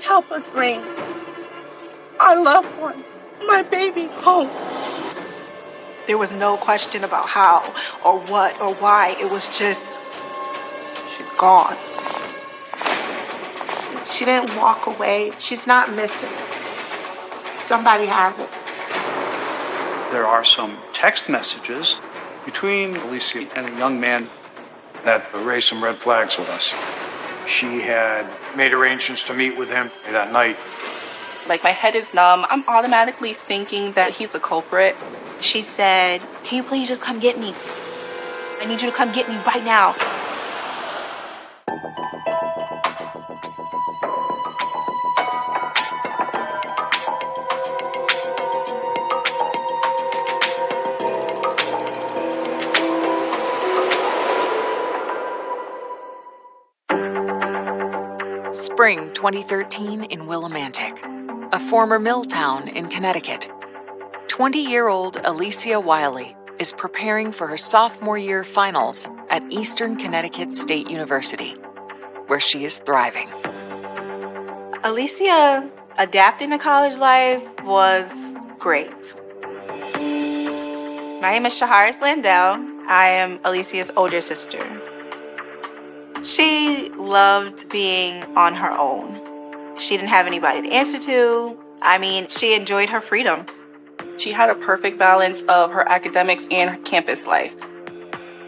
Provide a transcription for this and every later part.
Please help us bring our loved one, my baby, home. There was no question about how or what or why. It was just, she's gone. She didn't walk away. She's not missing. Somebody has it. There are some text messages between Alicia and a young man that raised some red flags with us. She had made arrangements to meet with him that night. Like, my head is numb. I'm automatically thinking that he's the culprit. She said, "Can you please just come get me? I need you to come get me right now." Spring 2013 in Willimantic, a former mill town in Connecticut. 20-year-old Alicia Wiley is preparing for her sophomore year finals at Eastern Connecticut State University, where she is thriving. Alicia adapting to college life was great. My name is Shaharis Landell. I am Alicia's older sister. She loved being on her own. She didn't have anybody to answer to. I mean, she enjoyed her freedom. She had a perfect balance of her academics and her campus life.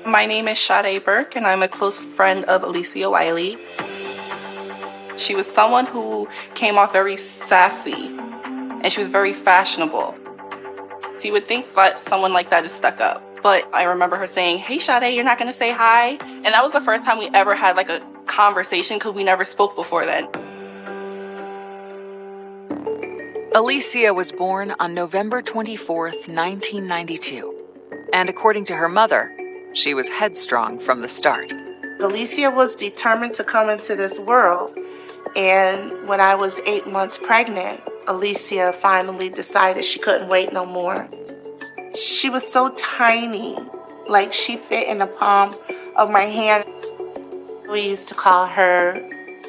My name is Sade Burke, and I'm a close friend of Alicia Wiley. She was someone who came off very sassy, and she was very fashionable. So you would think that someone like that is stuck up. But I remember her saying, "Hey, Sade, you're not going to say hi?" And that was the first time we ever had like a conversation because we never spoke before then. Alicia was born on November 24th, 1992. And according to her mother, she was headstrong from the start. Alicia was determined to come into this world. And when I was 8 months pregnant, Alicia finally decided she couldn't wait no more. She was so tiny, like she fit in the palm of my hand. We used to call her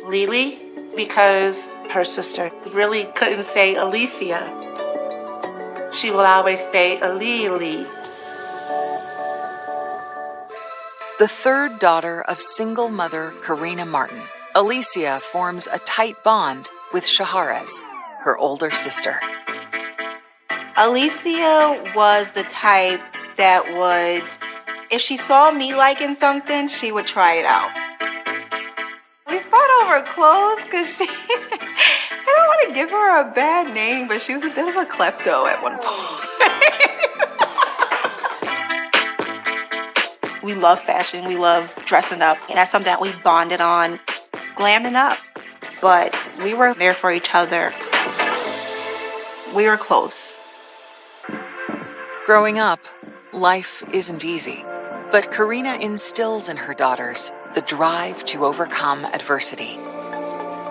Lily because her sister really couldn't say Alicia. She will always say Alili. The third daughter of single mother Karina Martin, Alicia forms a tight bond with Shaharis, her older sister. Alicia was the type that would, if she saw me liking something, she would try it out. We fought over clothes because I don't want to give her a bad name, but she was a bit of a klepto at one point. We love fashion. We love dressing up. And that's something that we bonded on, glamming up. But we were there for each other. We were close. Growing up, life isn't easy, but Karina instills in her daughters the drive to overcome adversity.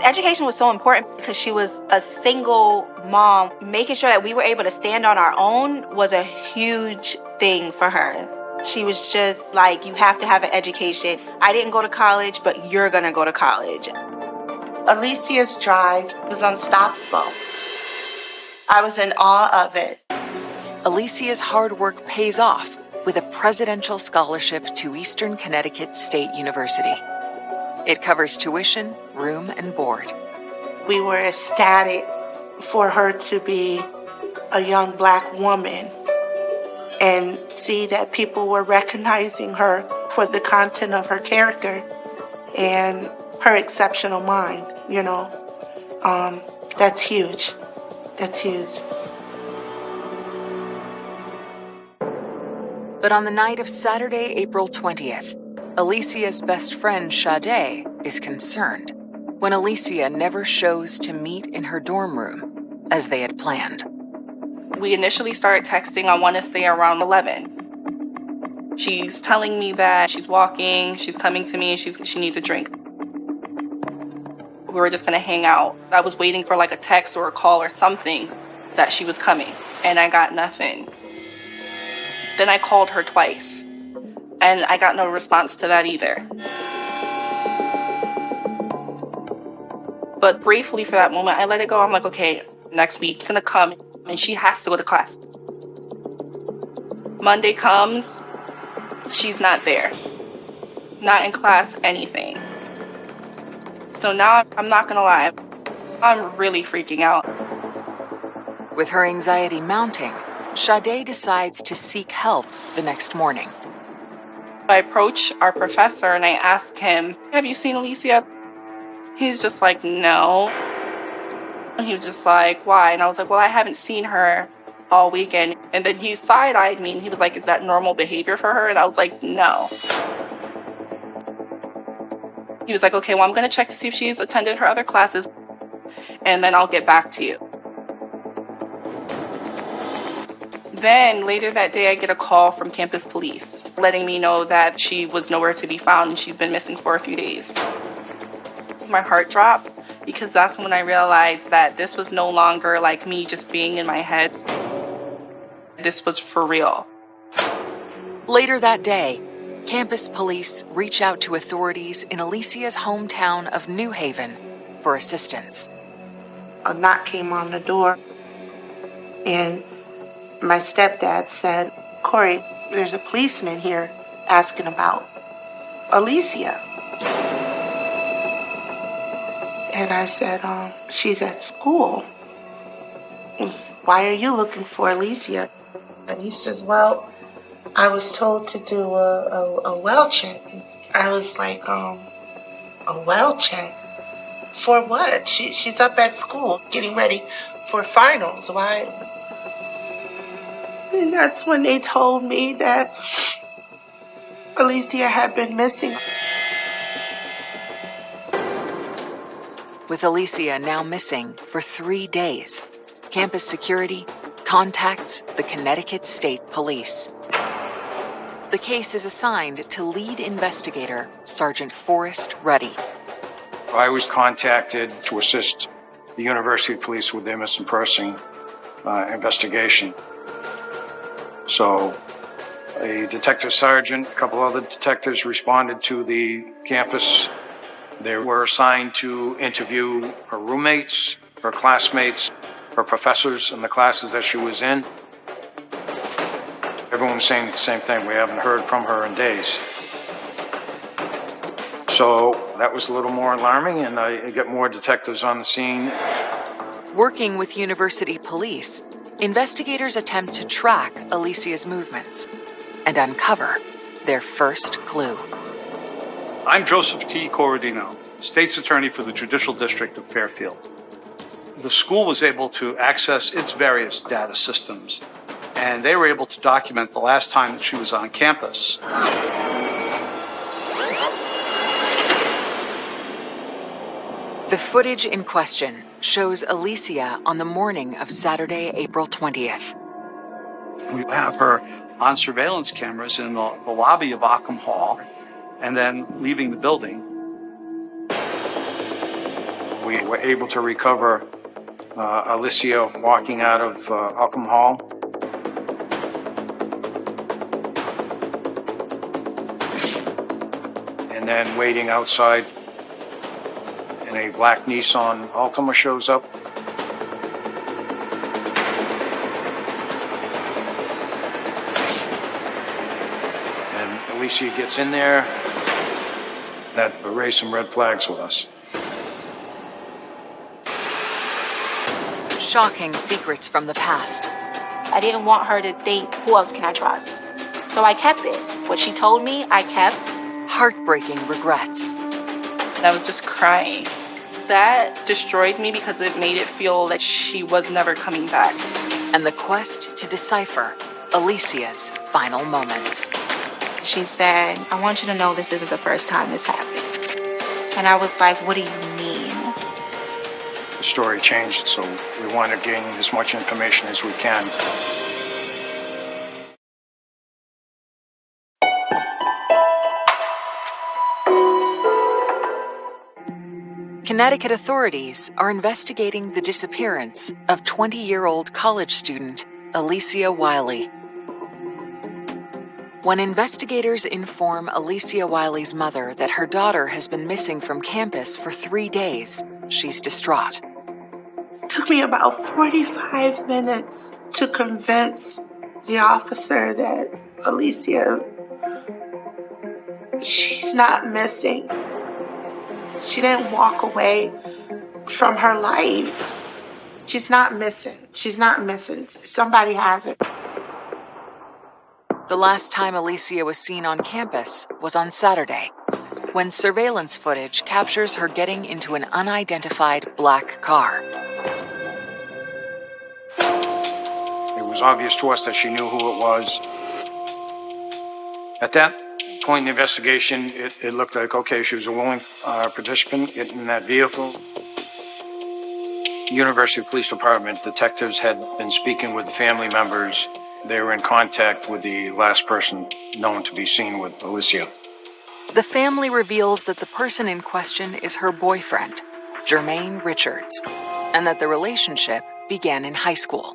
Education was so important because she was a single mom. Making sure that we were able to stand on our own was a huge thing for her. She was just like, you have to have an education. I didn't go to college, but you're going to go to college. Alicia's drive was unstoppable. I was in awe of it. Alicia's hard work pays off with a presidential scholarship to Eastern Connecticut State University. It covers tuition, room, and board. We were ecstatic for her to be a young Black woman and see that people were recognizing her for the content of her character and her exceptional mind, That's huge. That's huge. But on the night of Saturday, April 20th, Alicia's best friend, Sade, is concerned when Alicia never shows to meet in her dorm room as they had planned. We initially started texting, I want to say around 11. She's telling me that she's walking, she's coming to me, she needs a drink. We were just going to hang out. I was waiting for like a text or a call or something that she was coming, and I got nothing. Then I called her twice, and I got no response to that either. But briefly for that moment, I let it go. I'm like, okay, next week it's going to come and she has to go to class. Monday comes, she's not there. Not in class, anything. So now I'm not going to lie, I'm really freaking out. With her anxiety mounting, Sade decides to seek help the next morning. I approach our professor and I ask him, have you seen Alicia? He's just like, no. And he was just like, why? And I was like, well, I haven't seen her all weekend. And then he side-eyed me and he was like, is that normal behavior for her? And I was like, no. He was like, okay, well, I'm going to check to see if she's attended her other classes and then I'll get back to you. Then later that day, I get a call from campus police letting me know that she was nowhere to be found and she's been missing for a few days. My heart dropped because that's when I realized that this was no longer like me just being in my head. This was for real. Later that day, campus police reach out to authorities in Alicia's hometown of New Haven for assistance. A knock came on the door, and my stepdad said, Corey, there's a policeman here asking about Alicia. And I said, she's at school. Why are you looking for Alicia? And he says, well, I was told to do a well check. I was like, a well check? For what? She's up at school getting ready for finals. Why? And that's when they told me that Alicia had been missing. With Alicia now missing for 3 days, campus security contacts the Connecticut State Police. The case is assigned to lead investigator Sergeant Forrest Ruddy. I was contacted to assist the University Police with their missing person investigation. So a detective sergeant, a couple other detectives responded to the campus. They were assigned to interview her roommates, her classmates, her professors in the classes that she was in. Everyone was saying the same thing. We haven't heard from her in days. So that was a little more alarming, and I got more detectives on the scene. Working with university police, investigators attempt to track Alicia's movements and uncover their first clue. I'm Joseph T. Corradino, State's Attorney for the Judicial District of Fairfield. The school was able to access its various data systems, and they were able to document the last time that she was on campus. The footage in question shows Alicia on the morning of Saturday, April 20th. We have her on surveillance cameras in the lobby of Ockham Hall, and then leaving the building. We were able to recover Alicia walking out of Ockham Hall. And then waiting outside, and a black Nissan Altima shows up. And Alicia gets in there. That raised some red flags with us. Shocking secrets from the past. I didn't want her to think, who else can I trust? So I kept it. What she told me, I kept. Heartbreaking regrets. I was just crying. That destroyed me because it made it feel like she was never coming back. And the quest to decipher Alicia's final moments. She said, I want you to know this isn't the first time this happened. And I was like, what do you mean? The story changed, so we want to gain as much information as we can. Connecticut authorities are investigating the disappearance of 20-year-old college student Alicia Wiley. When investigators inform Alicia Wiley's mother that her daughter has been missing from campus for 3 days, she's distraught. It took me about 45 minutes to convince the officer that Alicia, she's not missing. She didn't walk away from her life. She's not missing. She's not missing. Somebody has her. The last time Alicia was seen on campus was on Saturday, when surveillance footage captures her getting into an unidentified black car. It was obvious to us that she knew who it was. At that point in the investigation, it looked like, okay, she was a willing participant in that vehicle. University Police Department detectives had been speaking with the family members. They were in contact with the last person known to be seen with Alicia. The family reveals that the person in question is her boyfriend, Jermaine Richards, and that the relationship began in high school.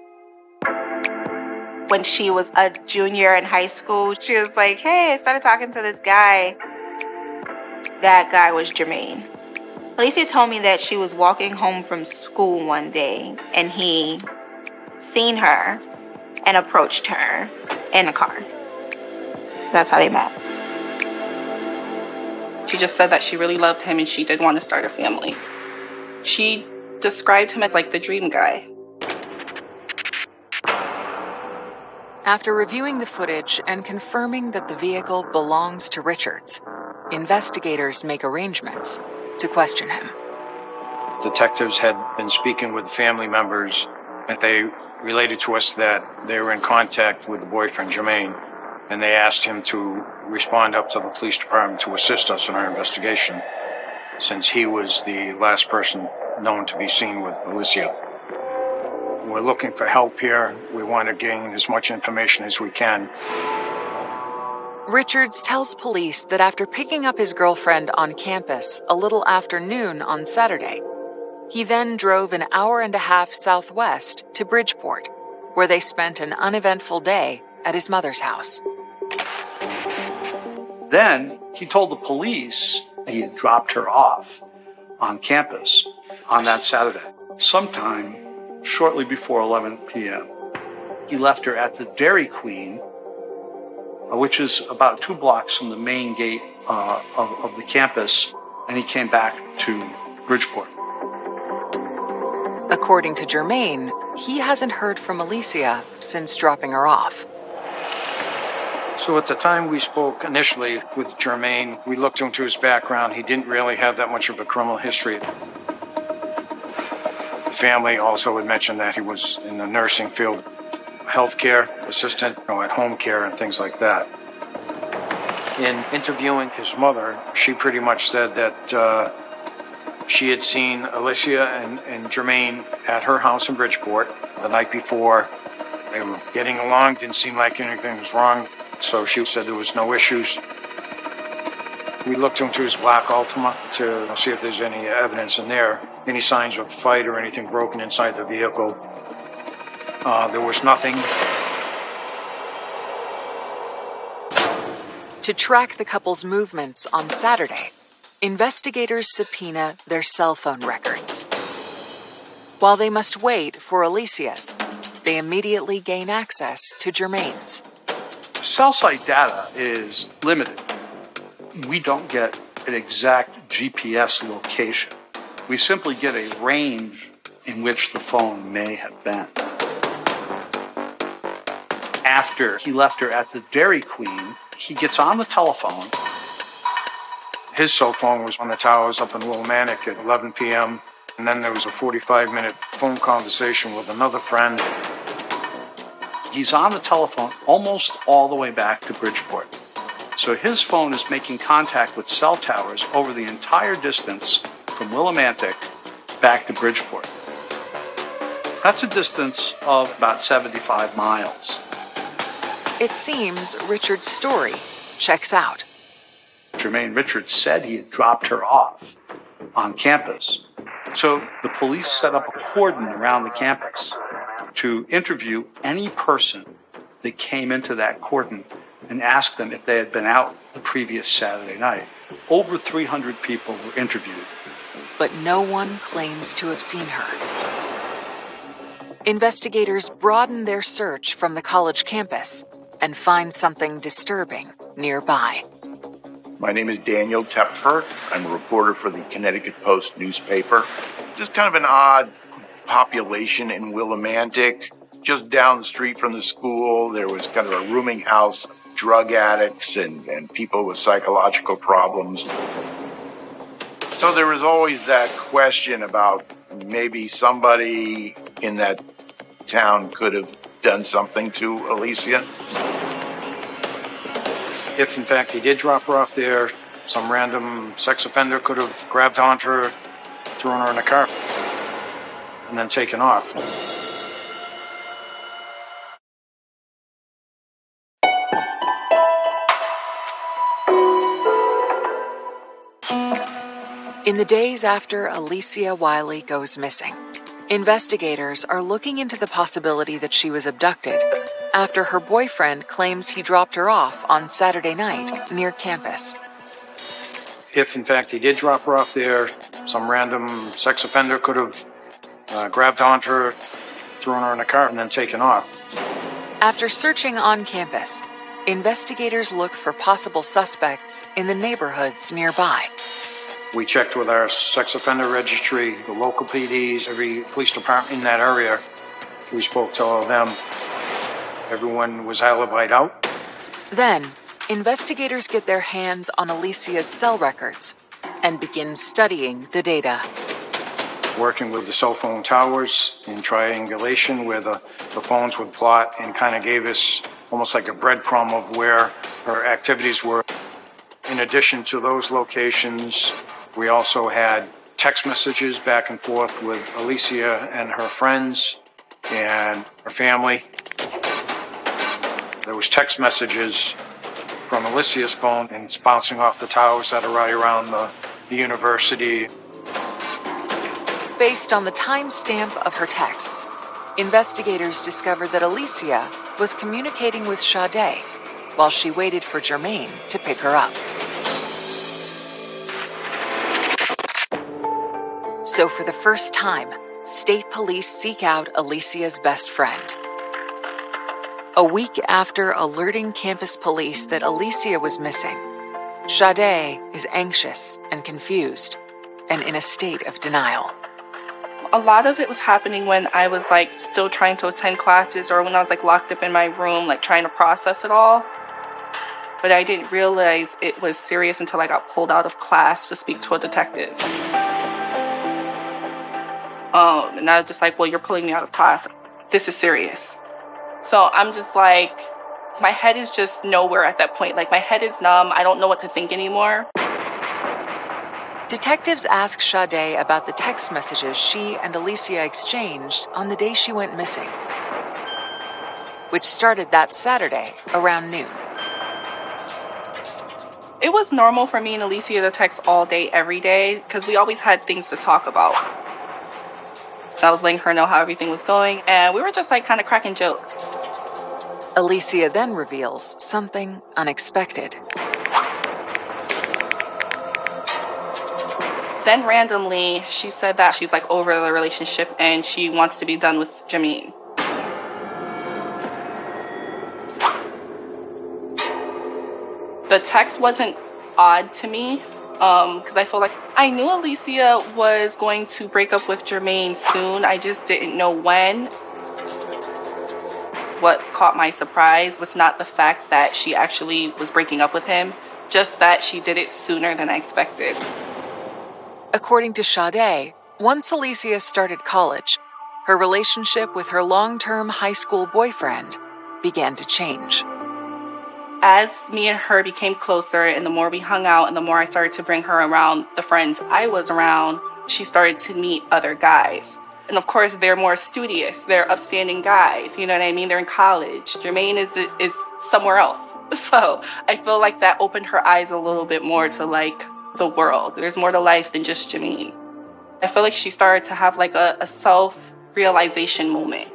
When she was a junior in high school, she was like, hey, I started talking to this guy. That guy was Jermaine. Alicia told me that she was walking home from school one day and he seen her and approached her in a car. That's how they met. She just said that she really loved him and she did want to start a family. She described him as like the dream guy. After reviewing the footage and confirming that the vehicle belongs to Richards, investigators make arrangements to question him. Detectives had been speaking with family members, and they related to us that they were in contact with the boyfriend, Jermaine, and they asked him to respond up to the police department to assist us in our investigation, since he was the last person known to be seen with Alicia. We're looking for help here. We want to gain as much information as we can. Richards tells police that after picking up his girlfriend on campus a little after noon on Saturday, he then drove an hour and a half southwest to Bridgeport, where they spent an uneventful day at his mother's house. Then he told the police he had dropped her off on campus on that Saturday, sometime shortly before 11 p.m. He left her at the Dairy Queen, which is about 2 blocks from the main gate of the campus, and he came back to Bridgeport. According to Jermaine, he hasn't heard from Alicia since dropping her off. So at the time we spoke initially with Jermaine, we looked into his background. He didn't really have that much of a criminal history. The family also had mentioned that he was in the nursing field, healthcare assistant, at home care and things like that. In interviewing his mother, she pretty much said that she had seen Alicia and Jermaine at her house in Bridgeport the night before. They were getting along, didn't seem like anything was wrong, so she said there was no issues. We looked into his black Altima to see if there's any evidence in there, any signs of a fight or anything broken inside the vehicle. There was nothing. To track the couple's movements on Saturday, investigators subpoena their cell phone records. While they must wait for Alicia's, they immediately gain access to Jermaine's. Cell site data is limited. We don't get an exact GPS location. We simply get a range in which the phone may have been. After he left her at the Dairy Queen, he gets on the telephone. His cell phone was on the towers up in Willimantic at 11 p.m. And then there was a 45-minute phone conversation with another friend. He's on the telephone almost all the way back to Bridgeport. So his phone is making contact with cell towers over the entire distance from Willimantic back to Bridgeport. That's a distance of about 75 miles. It seems Richard's story checks out. Jermaine Richards said he had dropped her off on campus. So the police set up a cordon around the campus to interview any person that came into that cordon and ask them if they had been out the previous Saturday night. Over 300 people were interviewed. but no one claims to have seen her. Investigators broaden their search from the college campus and find something disturbing nearby. My name is Daniel Tepfer. I'm a reporter for the Connecticut Post newspaper. Just kind of an odd population in Willimantic. Just down the street from the school, there was kind of a rooming house, drug addicts and people with psychological problems. So there was always that question about maybe somebody in that town could have done something to Alicia. If, in fact, he did drop her off there, some random sex offender could have grabbed onto her, thrown her in a car, and then taken off. In the days after Alicia Wiley goes missing, investigators are looking into the possibility that she was abducted after her boyfriend claims he dropped her off on Saturday night near campus. If, in fact, he did drop her off there, some random sex offender could have grabbed onto her, thrown her in a car, and then taken off. After searching on campus, investigators look for possible suspects in the neighborhoods nearby. We checked with our sex offender registry, the local PDs, every police department in that area. We spoke to all of them. Everyone was alibied out. Then, investigators get their hands on Alicia's cell records and begin studying the data. Working with the cell phone towers in triangulation where the phones would plot, and kind of gave us almost like a breadcrumb of where her activities were. In addition to those locations, we also had text messages back and forth with Alicia and her friends and her family. There was text messages from Alicia's phone, and it's bouncing off the towers that are right around the university. Based on the timestamp of her texts, investigators discovered that Alicia was communicating with Sade while she waited for Jermaine to pick her up. So for the first time, state police seek out Alicia's best friend. A week after alerting campus police that Alicia was missing, Sade is anxious and confused and in a state of denial. A lot of it was happening when I was still trying to attend classes, or when I was locked up in my room, trying to process it all. But I didn't realize it was serious until I got pulled out of class to speak to a detective. And I was just well, you're pulling me out of class. This is serious. So I'm just my head is just nowhere at that point. My head is numb. I don't know what to think anymore. Detectives ask Sade about the text messages she and Alicia exchanged on the day she went missing, which started that Saturday around noon. It was normal for me and Alicia to text all day, every day, because we always had things to talk about. So I was letting her know how everything was going, and we were just kind of cracking jokes. Alicia then reveals something unexpected. Then randomly, she said that she's over the relationship and she wants to be done with Jermaine. The text wasn't odd to me, because I feel I knew Alicia was going to break up with Jermaine soon. I just didn't know when. What caught my surprise was not the fact that she actually was breaking up with him, just that she did it sooner than I expected. According to Sade, once Alicia started college, her relationship with her long-term high school boyfriend began to change. As me and her became closer, and the more we hung out and the more I started to bring her around the friends I was around, she started to meet other guys. And of course, they're more studious. They're upstanding guys. You know what I mean? They're in college. Jermaine is somewhere else. So I feel that opened her eyes a little bit more to the world. There's more to life than just Jermaine. I feel she started to have a self-realization moment.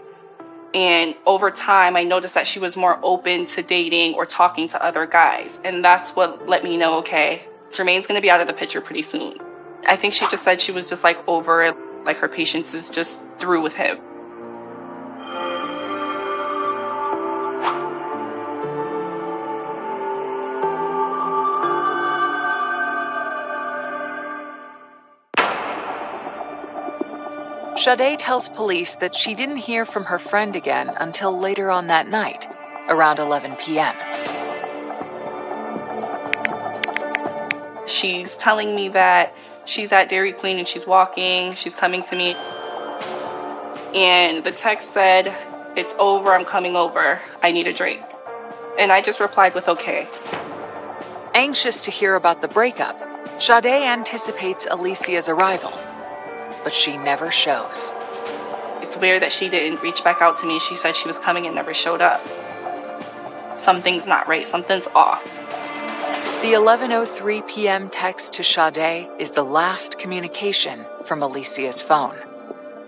And over time, I noticed that she was more open to dating or talking to other guys. And that's what let me know, okay, Jermaine's going to be out of the picture pretty soon. I think she just said she was just like over it, like her patience is just through with him. Sade tells police that she didn't hear from her friend again until later on that night, around 11 p.m. She's telling me that she's at Dairy Queen and she's walking, she's coming to me. And the text said, "It's over, I'm coming over, I need a drink." And I just replied with okay. Anxious to hear about the breakup, Sade anticipates Alicia's arrival, but she never shows. It's weird that she didn't reach back out to me. She said she was coming and never showed up. Something's not right, something's off. The 11:03 p.m. text to Sade is the last communication from Alicia's phone.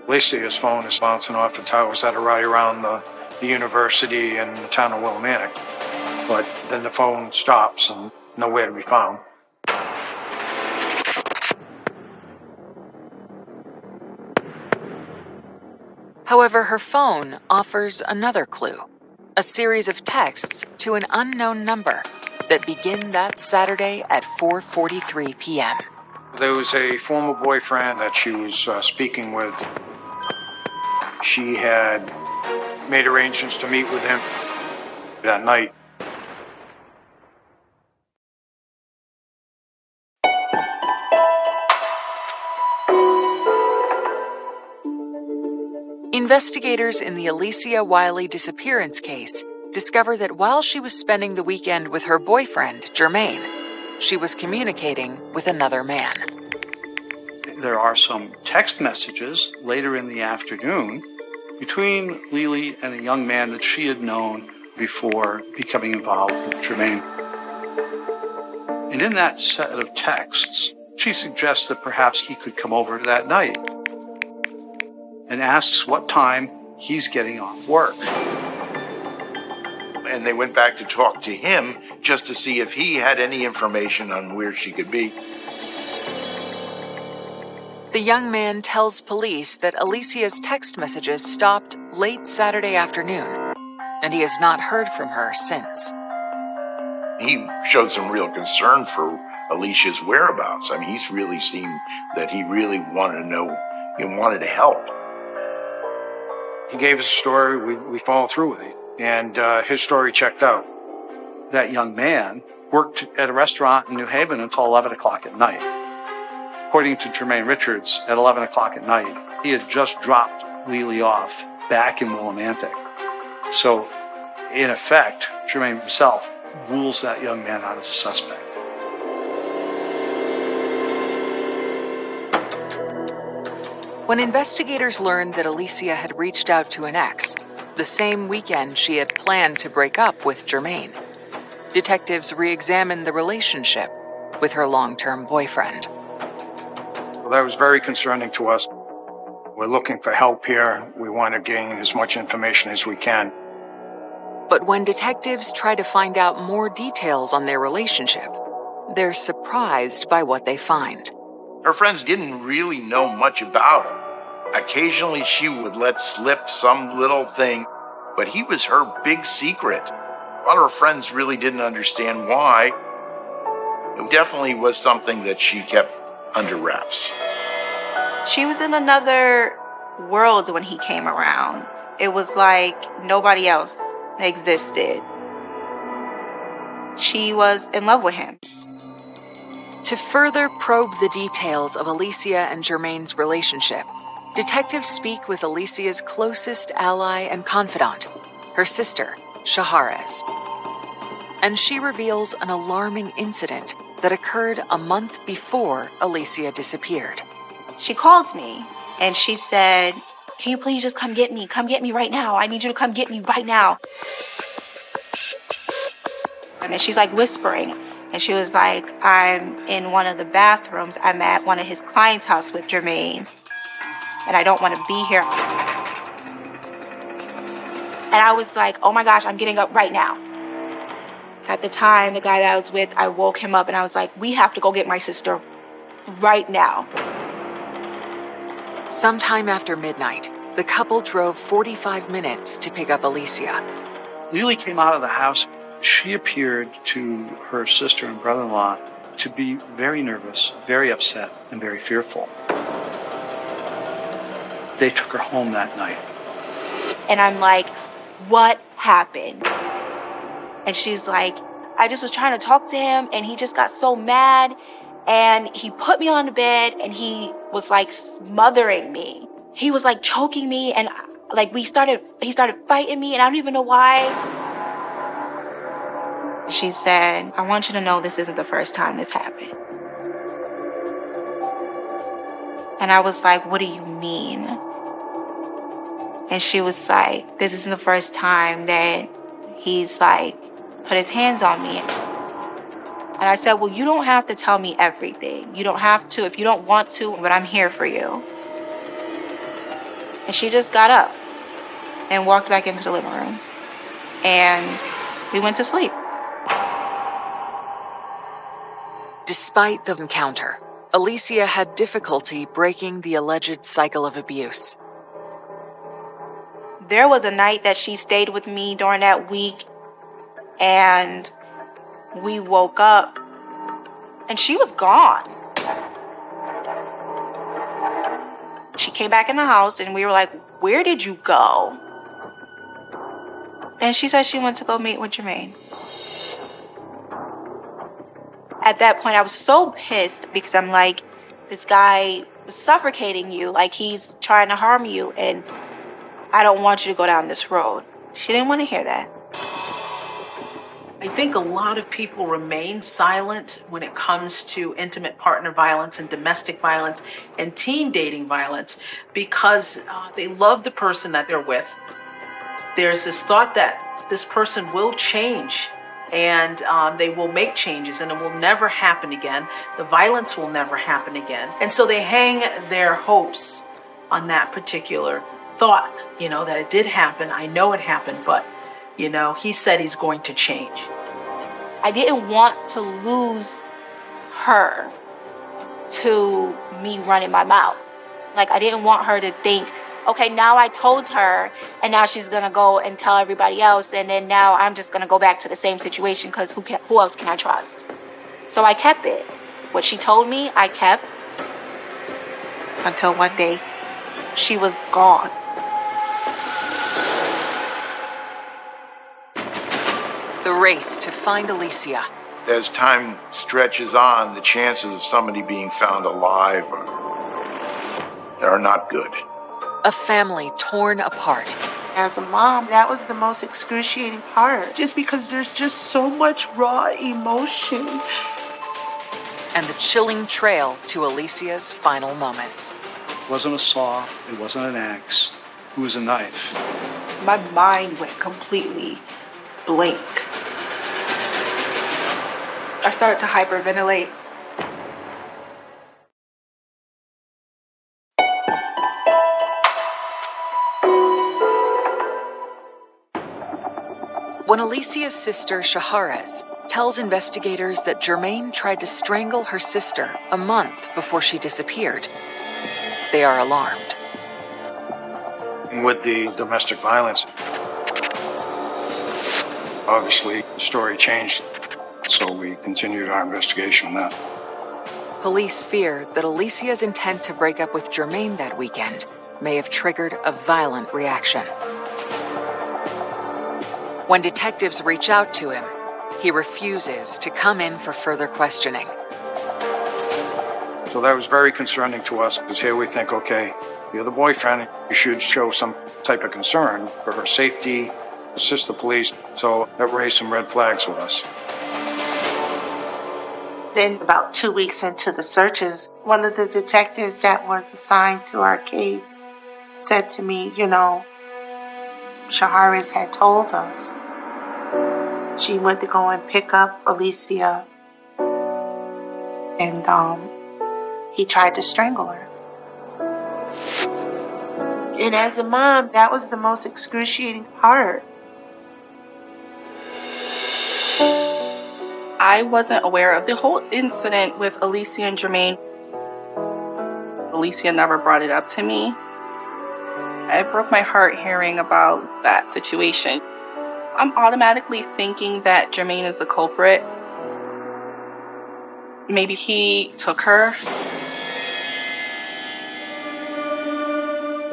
Alicia's phone is bouncing off the towers that are right around the university and the town of Willimantic. But then the phone stops and nowhere to be found. However, her phone offers another clue, a series of texts to an unknown number that begin that Saturday at 4:43 p.m. There was a former boyfriend that she was speaking with. She had made arrangements to meet with him that night. Investigators in the Alicia Wiley disappearance case discover that while she was spending the weekend with her boyfriend, Jermaine, she was communicating with another man. There are some text messages later in the afternoon between Lily and a young man that she had known before becoming involved with Jermaine. And in that set of texts, she suggests that perhaps he could come over that night and asks what time he's getting off work. And they went back to talk to him just to see if he had any information on where she could be. The young man tells police that Alicia's text messages stopped late Saturday afternoon, and he has not heard from her since. He showed some real concern for Alicia's whereabouts. I mean, he's really seemed that he really wanted to know and wanted to help. He gave us a story, we followed through with it, and his story checked out. That young man worked at a restaurant in New Haven until 11 o'clock at night. According to Jermaine Richards, at 11 o'clock at night, he had just dropped Lily off back in Willimantic. So, in effect, Jermaine himself rules that young man out as a suspect. When investigators learned that Alicia had reached out to an ex, the same weekend she had planned to break up with Jermaine, detectives re-examined the relationship with her long-term boyfriend. Well, that was very concerning to us. We're looking for help here. We want to gain as much information as we can. But when detectives try to find out more details on their relationship, they're surprised by what they find. Her friends didn't really know much about him. Occasionally she would let slip some little thing, but he was her big secret. A lot of her friends really didn't understand why. It definitely was something that she kept under wraps. She was in another world when he came around. It was like nobody else existed. She was in love with him. To further probe the details of Alicia and Jermaine's relationship, detectives speak with Alicia's closest ally and confidant, her sister, Shaharez. And she reveals an alarming incident that occurred a month before Alicia disappeared. She called me and she said, "Can you please just come get me? Come get me right now. I need you to come get me right now." And she's like whispering. And she was like, "I'm in one of the bathrooms. I'm at one of his clients' house with Jermaine. And I don't want to be here." And I was like, "Oh my gosh, I'm getting up right now." At the time, the guy that I was with, I woke him up and I was like, "We have to go get my sister right now. Sometime after midnight, the couple drove 45 minutes to pick up Alicia. Lily came out of the house. She appeared to her sister and brother-in-law to be very nervous, very upset, and very fearful. They took her home that night. And I'm like, what happened? And she's like, I just was trying to talk to him and he just got so mad and he put me on the bed and he was like smothering me. He was like choking me and like he started fighting me and I don't even know why. She said, I want you to know this isn't the first time this happened. And I was like, what do you mean? And she was like, this isn't the first time that he's like put his hands on me. And I said, well, you don't have to tell me everything. You don't have to if you don't want to, but I'm here for you. And she just got up and walked back into the living room. And we went to sleep. Despite the encounter, Alicia had difficulty breaking the alleged cycle of abuse. There was a night that she stayed with me during that week, and we woke up, and she was gone. She came back in the house, and we were like, where did you go? And she said she went to go meet with Jermaine. At that point, I was so pissed because I'm like, this guy was suffocating you, like he's trying to harm you, and I don't want you to go down this road. She didn't want to hear that. I think a lot of people remain silent when it comes to intimate partner violence and domestic violence and teen dating violence because they love the person that they're with. There's this thought that this person will change and they will make changes and it will never happen again. The violence will never happen again. And so they hang their hopes on that particular thought, that it did happen. I know it happened, but, he said he's going to change. I didn't want to lose her to me running my mouth. Like, I didn't want her to think, okay, now I told her, and now she's going to go and tell everybody else, and then now I'm just going to go back to the same situation because who else can I trust? So I kept it. What she told me, I kept until one day she was gone. The race to find Alicia. As time stretches on, the chances of somebody being found alive are not good. A family torn apart. As a mom, that was the most excruciating part, just because there's just so much raw emotion. And the chilling trail to Alicia's final moments. It wasn't a saw. It wasn't an axe. It was a knife. My mind went completely blank. I started to hyperventilate. When Alicia's sister, Shaharez, tells investigators that Jermaine tried to strangle her sister a month before she disappeared, they are alarmed. With the domestic violence, obviously the story changed, so we continued our investigation on that. Police fear that Alicia's intent to break up with Jermaine that weekend may have triggered a violent reaction. When detectives reach out to him, he refuses to come in for further questioning. So that was very concerning to us, because here we think, okay, you're the boyfriend, you should show some type of concern for her safety, assist the police. So that raised some red flags with us. Then about 2 weeks into the searches, one of the detectives that was assigned to our case said to me, Shaharez had told us she went to go and pick up Alicia, and he tried to strangle her. And as a mom, that was the most excruciating part. I wasn't aware of the whole incident with Alicia and Jermaine. Alicia never brought it up to me. It broke my heart hearing about that situation. I'm automatically thinking that Jermaine is the culprit. Maybe he took her.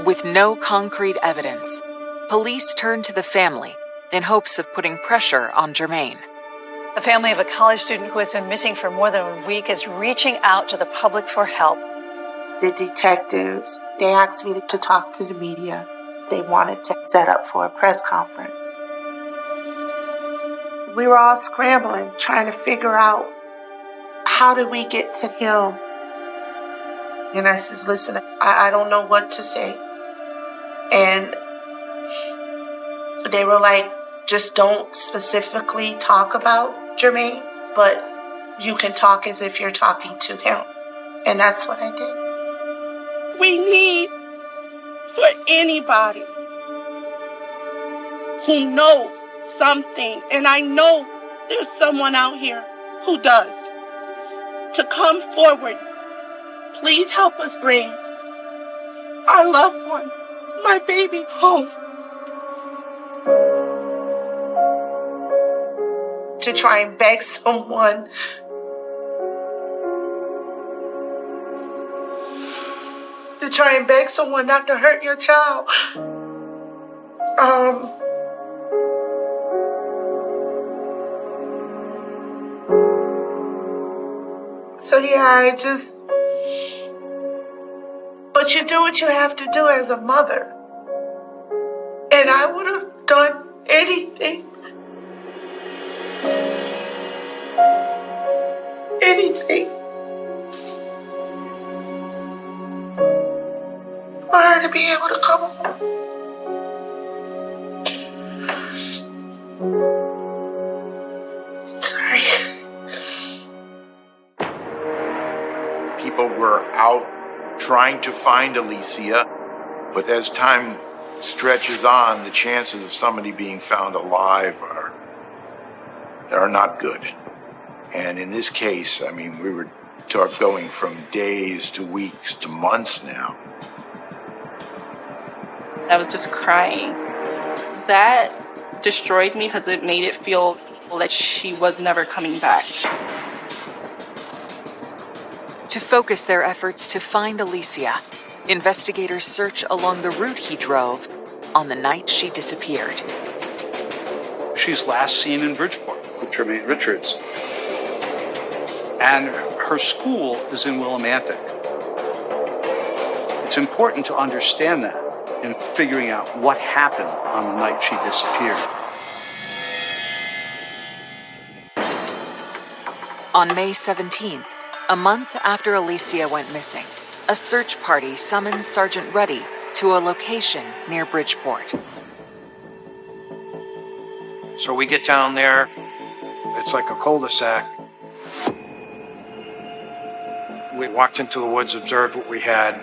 With no concrete evidence, police turned to the family in hopes of putting pressure on Jermaine. The family of a college student who has been missing for more than a week is reaching out to the public for help. The detectives, they asked me to talk to the media. They wanted to set up for a press conference. We were all scrambling, trying to figure out how did we get to him. And I says, listen, I don't know what to say. And they were like, just don't specifically talk about Jermaine, but you can talk as if you're talking to him. And that's what I did. We need for anybody who knows something, and I know there's someone out here who does, to come forward. Please help us bring our loved one, my baby, home. To try and beg someone not to hurt your child. So yeah, but you do what you have to do as a mother. And I would have done anything. For her to be able to come home. Sorry. People were out trying to find Alicia, but as time stretches on, the chances of somebody being found alive are not good. And in this case, I mean, we were going from days to weeks to months now. I was just crying. That destroyed me because it made it feel like she was never coming back. To focus their efforts to find Alicia, investigators search along the route he drove on the night she disappeared. She's last seen in Bridgeport with Jermaine Richards. And her school is in Willimantic. It's important to understand that in figuring out what happened on the night she disappeared. On May 17th, a month after Alicia went missing, a search party summons Sergeant Ruddy to a location near Bridgeport. So we get down there. It's like a cul-de-sac. We walked into the woods, observed what we had.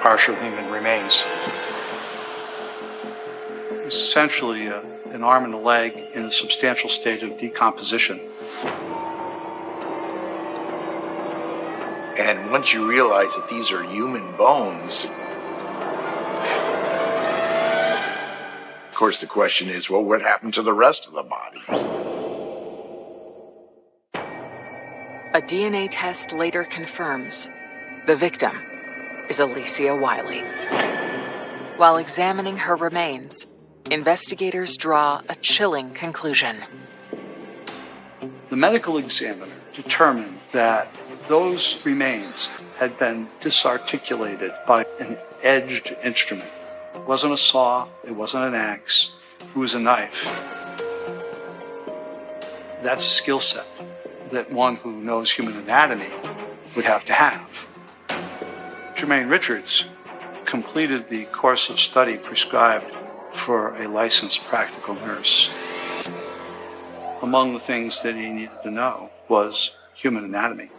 Partial human remains. It's essentially an arm and a leg in a substantial state of decomposition. And once you realize that these are human bones, of course the question is, well, what happened to the rest of the body? A DNA test later confirms the victim is Alicia Wiley. While examining her remains, investigators draw a chilling conclusion. The medical examiner determined that those remains had been disarticulated by an edged instrument. It wasn't a saw, it wasn't an axe, it was a knife. That's a skill set that one who knows human anatomy would have to have. Jermaine Richards completed the course of study prescribed for a licensed practical nurse. Among the things that he needed to know was human anatomy.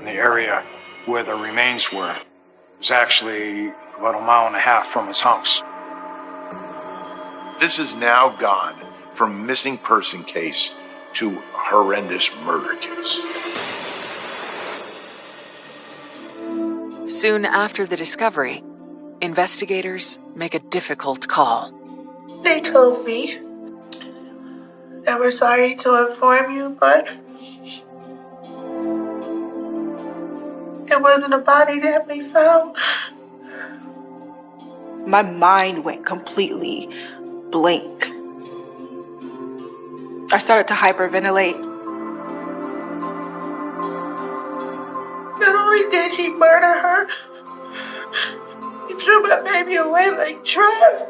The area where the remains were was actually about 1.5 miles from his house. This has now gone from missing person case to horrendous murder case. Soon after the discovery, investigators make a difficult call. They told me that we're sorry to inform you, but it wasn't a body that we found. My mind went completely blank. I started to hyperventilate. Not only did he murder her, he threw my baby away like trash.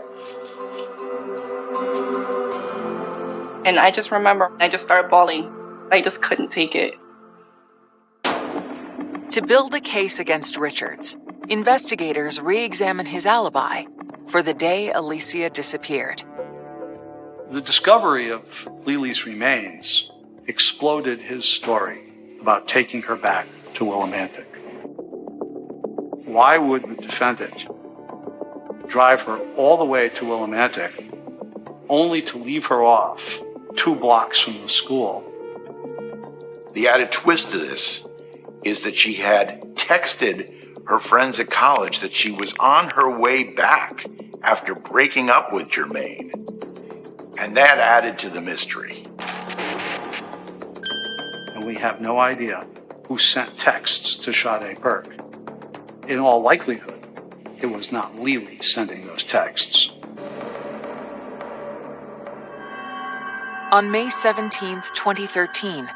And I just remember I just started bawling. I just couldn't take it. To build a case against Richards, investigators re-examine his alibi for the day Alicia disappeared. The discovery of Lily's remains exploded his story about taking her back to Willimantic. Why would the defendant drive her all the way to Willimantic only to leave her off 2 blocks from the school? The added twist to this is that she had texted her friends at college that she was on her way back after breaking up with Jermaine. And that added to the mystery. And we have no idea who sent texts to Sade Burke. In all likelihood, it was not Lily sending those texts. On May 17, 2013,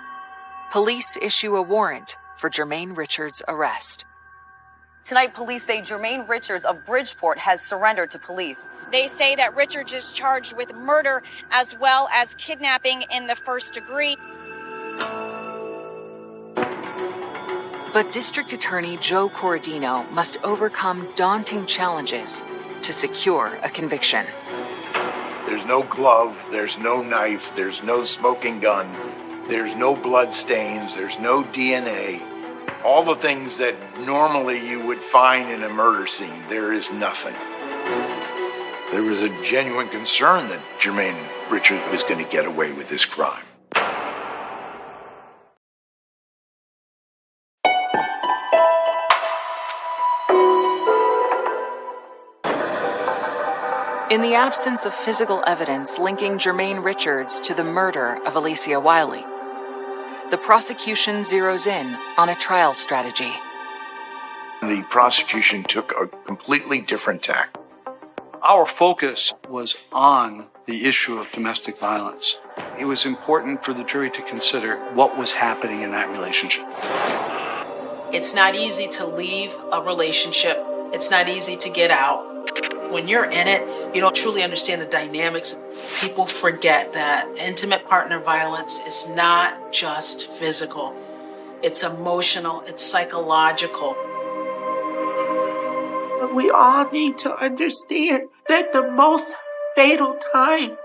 police issue a warrant for Jermaine Richards' arrest. Tonight, police say Jermaine Richards of Bridgeport has surrendered to police. They say that Richards is charged with murder as well as kidnapping in the first degree. But District Attorney Joe Corradino must overcome daunting challenges to secure a conviction. There's no glove, there's no knife, there's no smoking gun, there's no blood stains, there's no DNA. All the things that normally you would find in a murder scene, there is nothing. There was a genuine concern that Jermaine Richards was going to get away with this crime. In the absence of physical evidence linking Jermaine Richards to the murder of Alicia Wiley, the prosecution zeroes in on a trial strategy. The prosecution took a completely different tack. Our focus was on the issue of domestic violence. It was important for the jury to consider what was happening in that relationship. It's not easy to leave a relationship. It's not easy to get out. When you're in it, you don't truly understand the dynamics. People forget that intimate partner violence is not just physical. It's emotional, it's psychological. But we all need to understand that the most fatal time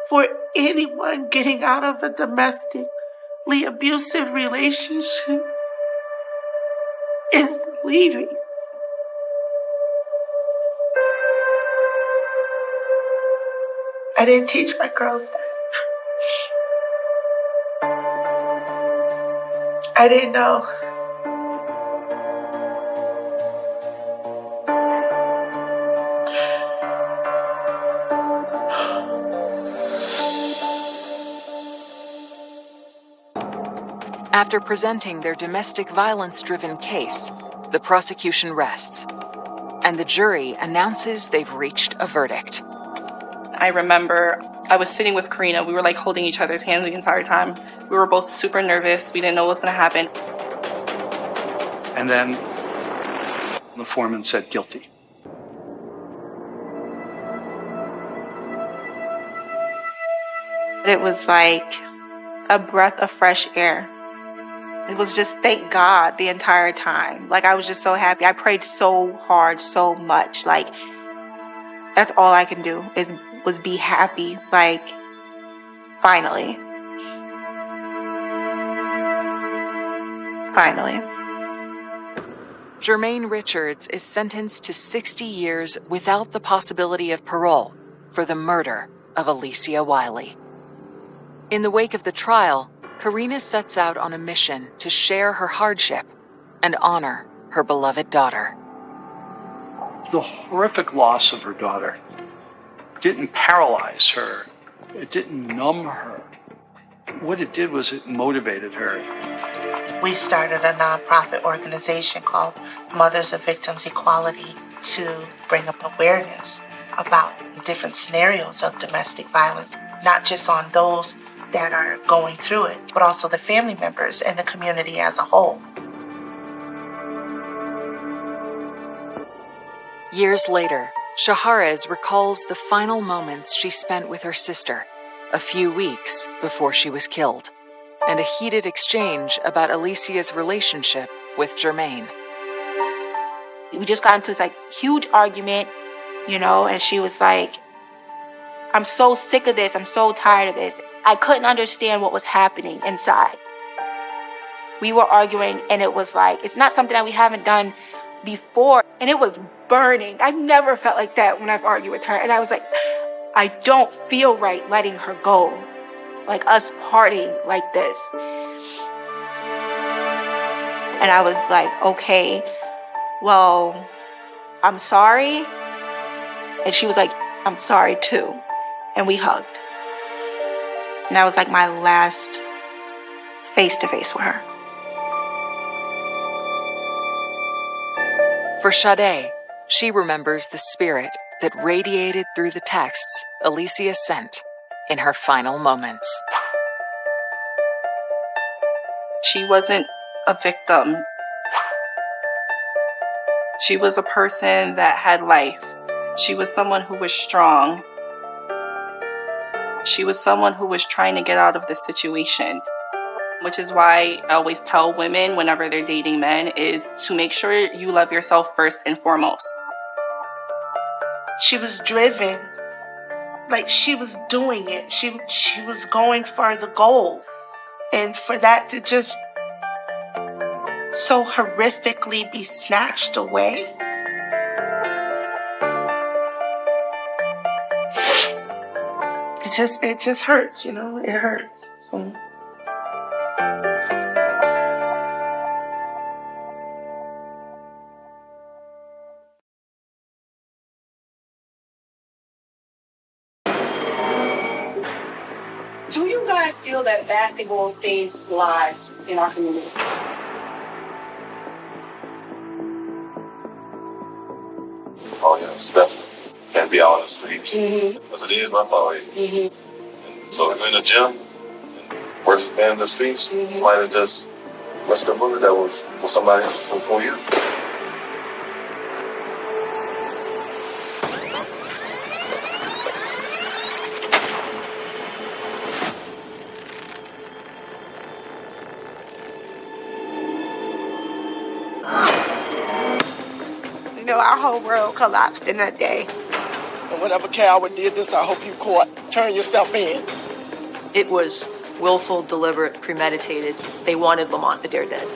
for anyone getting out of a domestically abusive relationship is the leaving. I didn't teach my girls that. I didn't know. After presenting their domestic violence-driven case, the prosecution rests, and the jury announces they've reached a verdict. I remember I was sitting with Karina. We were like holding each other's hands the entire time. We were both super nervous. We didn't know what was going to happen. And then the foreman said guilty. It was like a breath of fresh air. It was just thank God the entire time. Like I was just so happy. I prayed so hard, so much. Like that's all I can do was be happy. Like finally. Jermaine Richards is sentenced to 60 years without the possibility of parole for the murder of Alicia Wiley. In the wake of the trial, Karina sets out on a mission to share her hardship and honor her beloved daughter. The horrific loss of her daughter didn't paralyze her. It didn't numb her. What it did was it motivated her. We started a nonprofit organization called Mothers of Victims Equality to bring up awareness about different scenarios of domestic violence, not just on those that are going through it, but also the family members and the community as a whole. Years later, Shaharez recalls the final moments she spent with her sister, a few weeks before she was killed, and a heated exchange about Alicia's relationship with Jermaine. We just got into this huge argument, and she was like, I'm so sick of this. I'm so tired of this. I couldn't understand what was happening inside. We were arguing, and it was like, it's not something that we haven't done before, and it was burning. I've never felt like that when I've argued with her, and I was like, I don't feel right letting her go, like us parting like this. And I was like, okay, well, I'm sorry. And she was like, I'm sorry too. And we hugged. And that was like my last face-to-face with her. For Sade, she remembers the spirit that radiated through the texts Alicia sent in her final moments. She wasn't a victim. She was a person that had life. She was someone who was strong. She was someone who was trying to get out of the situation, which is why I always tell women whenever they're dating men is to make sure you love yourself first and foremost. She was driven, like she was doing it. She was going for the goal. And for that to just so horrifically be snatched away. It just hurts, it hurts. So. Do you guys feel that basketball saves lives in our community? Oh, yeah, it's definitely. Can't be out in the streets. As it is, that's all it is. So if you're in the gym, versus being in the streets, you might have just missed a bullet that was somebody else before you. Our whole world collapsed in that day. And whatever coward did this, I hope you caught. Turn yourself in. It was willful, deliberate, premeditated. They wanted Lamont Bader dead.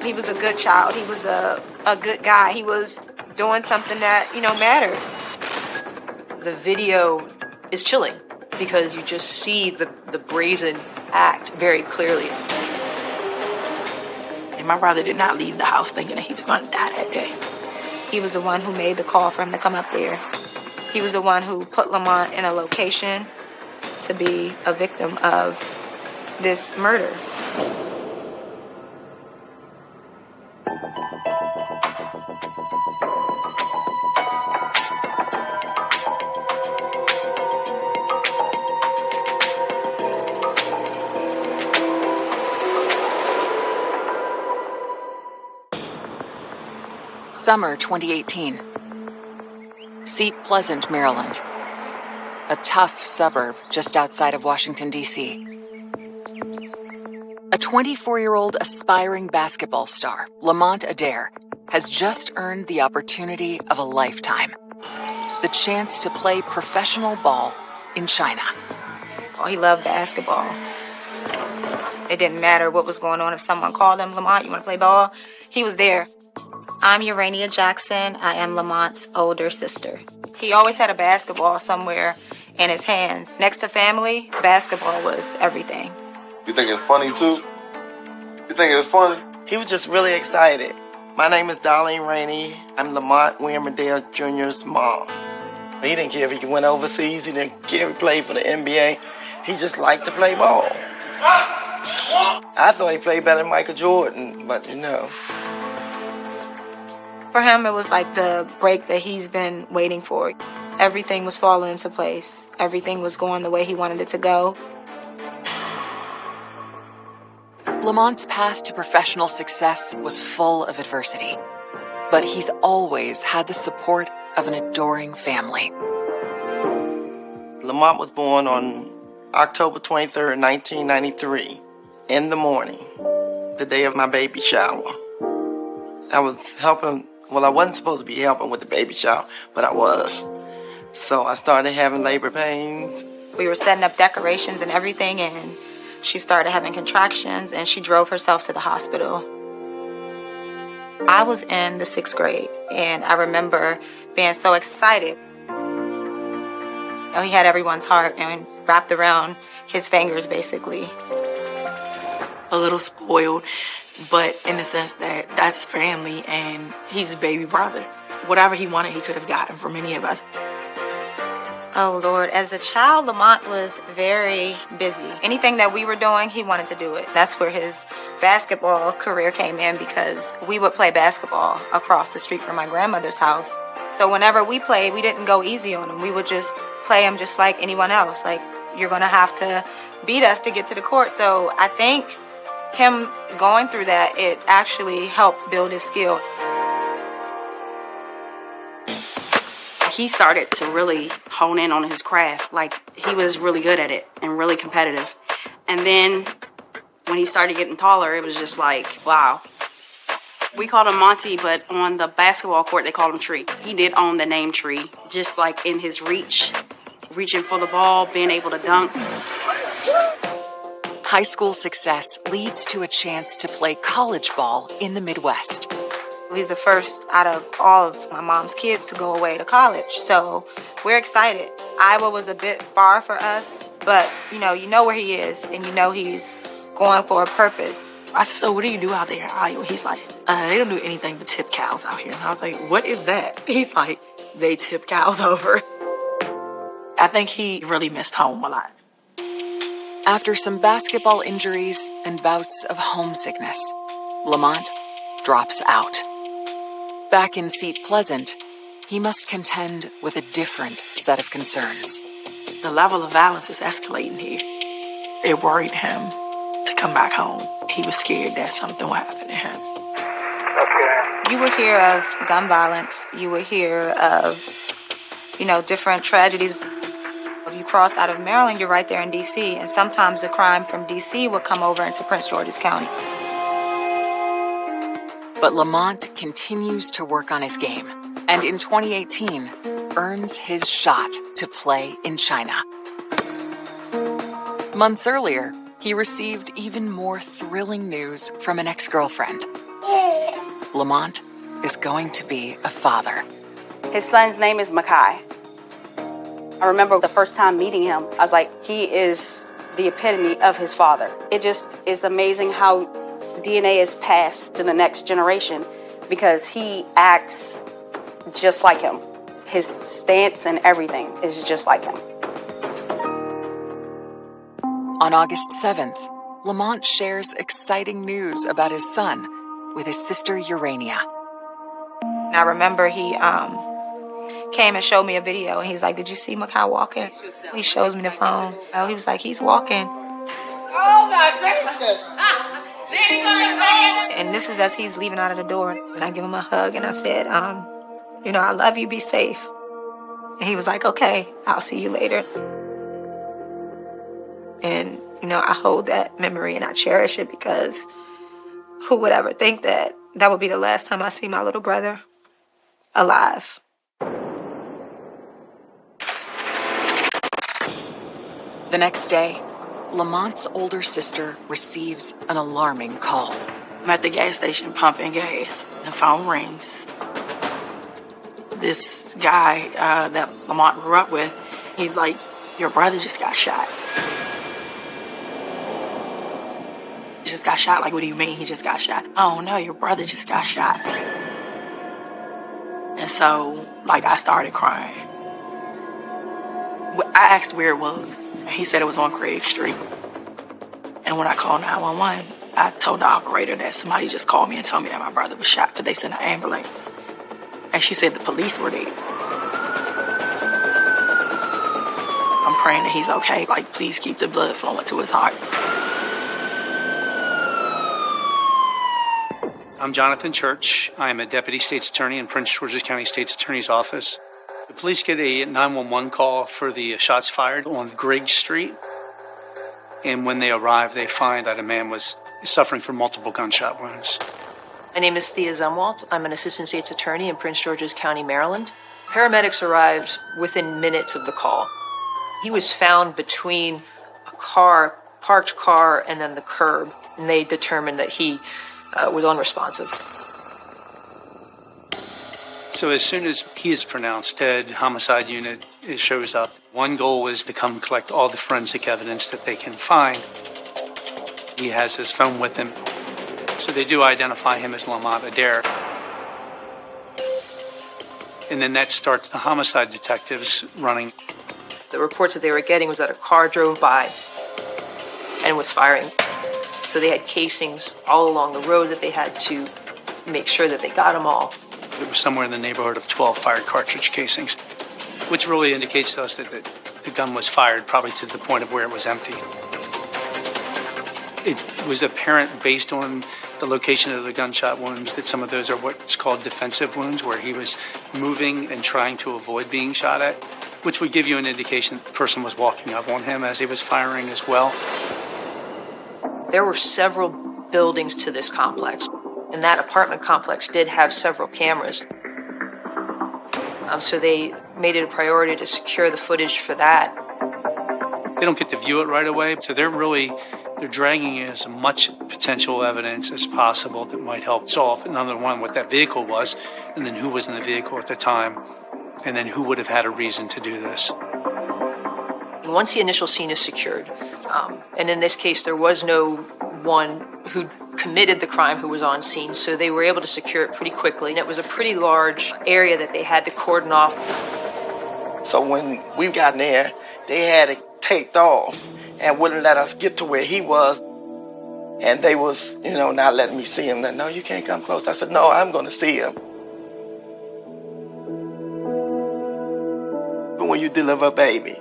He was a good child. He was a good guy. He was doing something that, mattered. The video is chilling because you just see the brazen act very clearly. And my brother did not leave the house thinking that he was going to die that day. He was the one who made the call for him to come up there. He was the one who put Lamont in a location to be a victim of this murder. Summer 2018. Seat Pleasant, Maryland. A tough suburb just outside of Washington, D.C. A 24-year-old aspiring basketball star, Lamont Adair, has just earned the opportunity of a lifetime. The chance to play professional ball in China. Oh, he loved basketball. It didn't matter what was going on. If someone called him, Lamont, you want to play ball? He was there. I'm Urania Jackson. I am Lamont's older sister. He always had a basketball somewhere in his hands. Next to family, basketball was everything. You think it's funny, too? You think it's funny? He was just really excited. My name is Darlene Rainey. I'm Lamont William Jr.'s mom. He didn't care if he went overseas. He didn't care if he played for the NBA. He just liked to play ball. I thought he played better than Michael Jordan, but you know. For him, it was like the break that he's been waiting for. Everything was falling into place. Everything was going the way he wanted it to go. Lamont's path to professional success was full of adversity, but he's always had the support of an adoring family. Lamont was born on October 23rd, 1993, in the morning, the day of my baby shower. I was helping, well, I wasn't supposed to be helping with the baby shower, but I was. So I started having labor pains. We were setting up decorations and everything, and she started having contractions, and she drove herself to the hospital. I was in the 6th grade, and I remember being so excited. He had everyone's heart and wrapped around his fingers, basically. A little spoiled, but in the sense that that's family, and he's a baby brother. Whatever he wanted, he could have gotten from any of us. Oh, Lord. As a child, Lamont was very busy. Anything that we were doing, he wanted to do it. That's where his basketball career came in, because we would play basketball across the street from my grandmother's house. So whenever we played, we didn't go easy on him. We would just play him just like anyone else. Like, you're going to have to beat us to get to the court. So I think him going through that, it actually helped build his skill. He started to really hone in on his craft. Like, he was really good at it and really competitive. And then when he started getting taller, it was just like, wow. We called him Monty, but on the basketball court, they called him Tree. He did own the name Tree, just like in his reach, reaching for the ball, being able to dunk. High school success leads to a chance to play college ball in the Midwest. He's the first out of all of my mom's kids to go away to college, so we're excited. Iowa was a bit far for us, but you know where he is, and you know he's going for a purpose. I said, so what do you do out there in Iowa? He's like, they don't do anything but tip cows out here. And I was like, what is that? He's like, they tip cows over. I think he really missed home a lot. After some basketball injuries and bouts of homesickness, Lamont drops out. Back in Seat Pleasant, he must contend with a different set of concerns. The level of violence is escalating here. It worried him to come back home. He was scared that something would happen to him. You would hear of gun violence. You would hear of, different tragedies. If you cross out of Maryland, you're right there in D.C., and sometimes the crime from D.C. would come over into Prince George's County. But Lamont continues to work on his game, and in 2018, earns his shot to play in China. Months earlier, he received even more thrilling news from an ex-girlfriend. Lamont is going to be a father. His son's name is Makai. I remember the first time meeting him, I was like, he is the epitome of his father. It just is amazing how DNA is passed to the next generation, because he acts just like him. His stance and everything is just like him. On August 7th, Lamont shares exciting news about his son with his sister Urania. I remember he came and showed me a video, and he's like, did you see Makai walking? He shows me the phone. He was like, he's walking. Oh my gracious! And this is as he's leaving out of the door. And I give him a hug, and I said, I love you, be safe. And he was like, okay, I'll see you later. And, I hold that memory and I cherish it, because who would ever think that that would be the last time I see my little brother alive? The next day, Lamont's older sister receives an alarming call. I'm at the gas station pumping gas. The phone rings. This guy that Lamont grew up with, he's like, your brother just got shot. just got shot. Like, what do you mean he just got shot? Oh no, your brother just got shot. And so, like, I started crying. I asked where it was. And he said it was on Craig Street. And when I called 911, I told the operator that somebody just called me and told me that my brother was shot because they sent an ambulance. And she said the police were there. I'm praying that he's okay. Like, please keep the blood flowing to his heart. I'm Jonathan Church. I'm a deputy state's attorney in Prince George's County State's Attorney's Office. The police get a 911 call for the shots fired on Grigg Street. And when they arrive, they find that a man was suffering from multiple gunshot wounds. My name is Thea Zumwalt. I'm an assistant state's attorney in Prince George's County, Maryland. Paramedics arrived within minutes of the call. He was found between a parked car, and then the curb, and they determined that he was unresponsive. So as soon as he is pronounced dead, homicide unit shows up. One goal is to come collect all the forensic evidence that they can find. He has his phone with him. So they do identify him as Lamont Adair. And then that starts the homicide detectives running. The reports that they were getting was that a car drove by and was firing. So they had casings all along the road that they had to make sure that they got them all. It was somewhere in the neighborhood of 12 fired cartridge casings, which really indicates to us that the gun was fired probably to the point of where it was empty. It was apparent based on the location of the gunshot wounds that some of those are what's called defensive wounds, where he was moving and trying to avoid being shot at, which would give you an indication that the person was walking up on him as he was firing as well. There were several buildings to this complex, and that apartment complex did have several cameras. So they made it a priority to secure the footage for that. They don't get to view it right away, so they're dragging in as much potential evidence as possible that might help solve, number one, what that vehicle was, and then who was in the vehicle at the time, and then who would have had a reason to do this. And once the initial scene is secured, and in this case there was no one who committed the crime who was on scene, so they were able to secure it pretty quickly. And it was a pretty large area that they had to cordon off. So when we got in there, they had it taped off and wouldn't let us get to where he was. And they was, not letting me see him. No, you can't come close. I said, no, I'm going to see him. But when you deliver a baby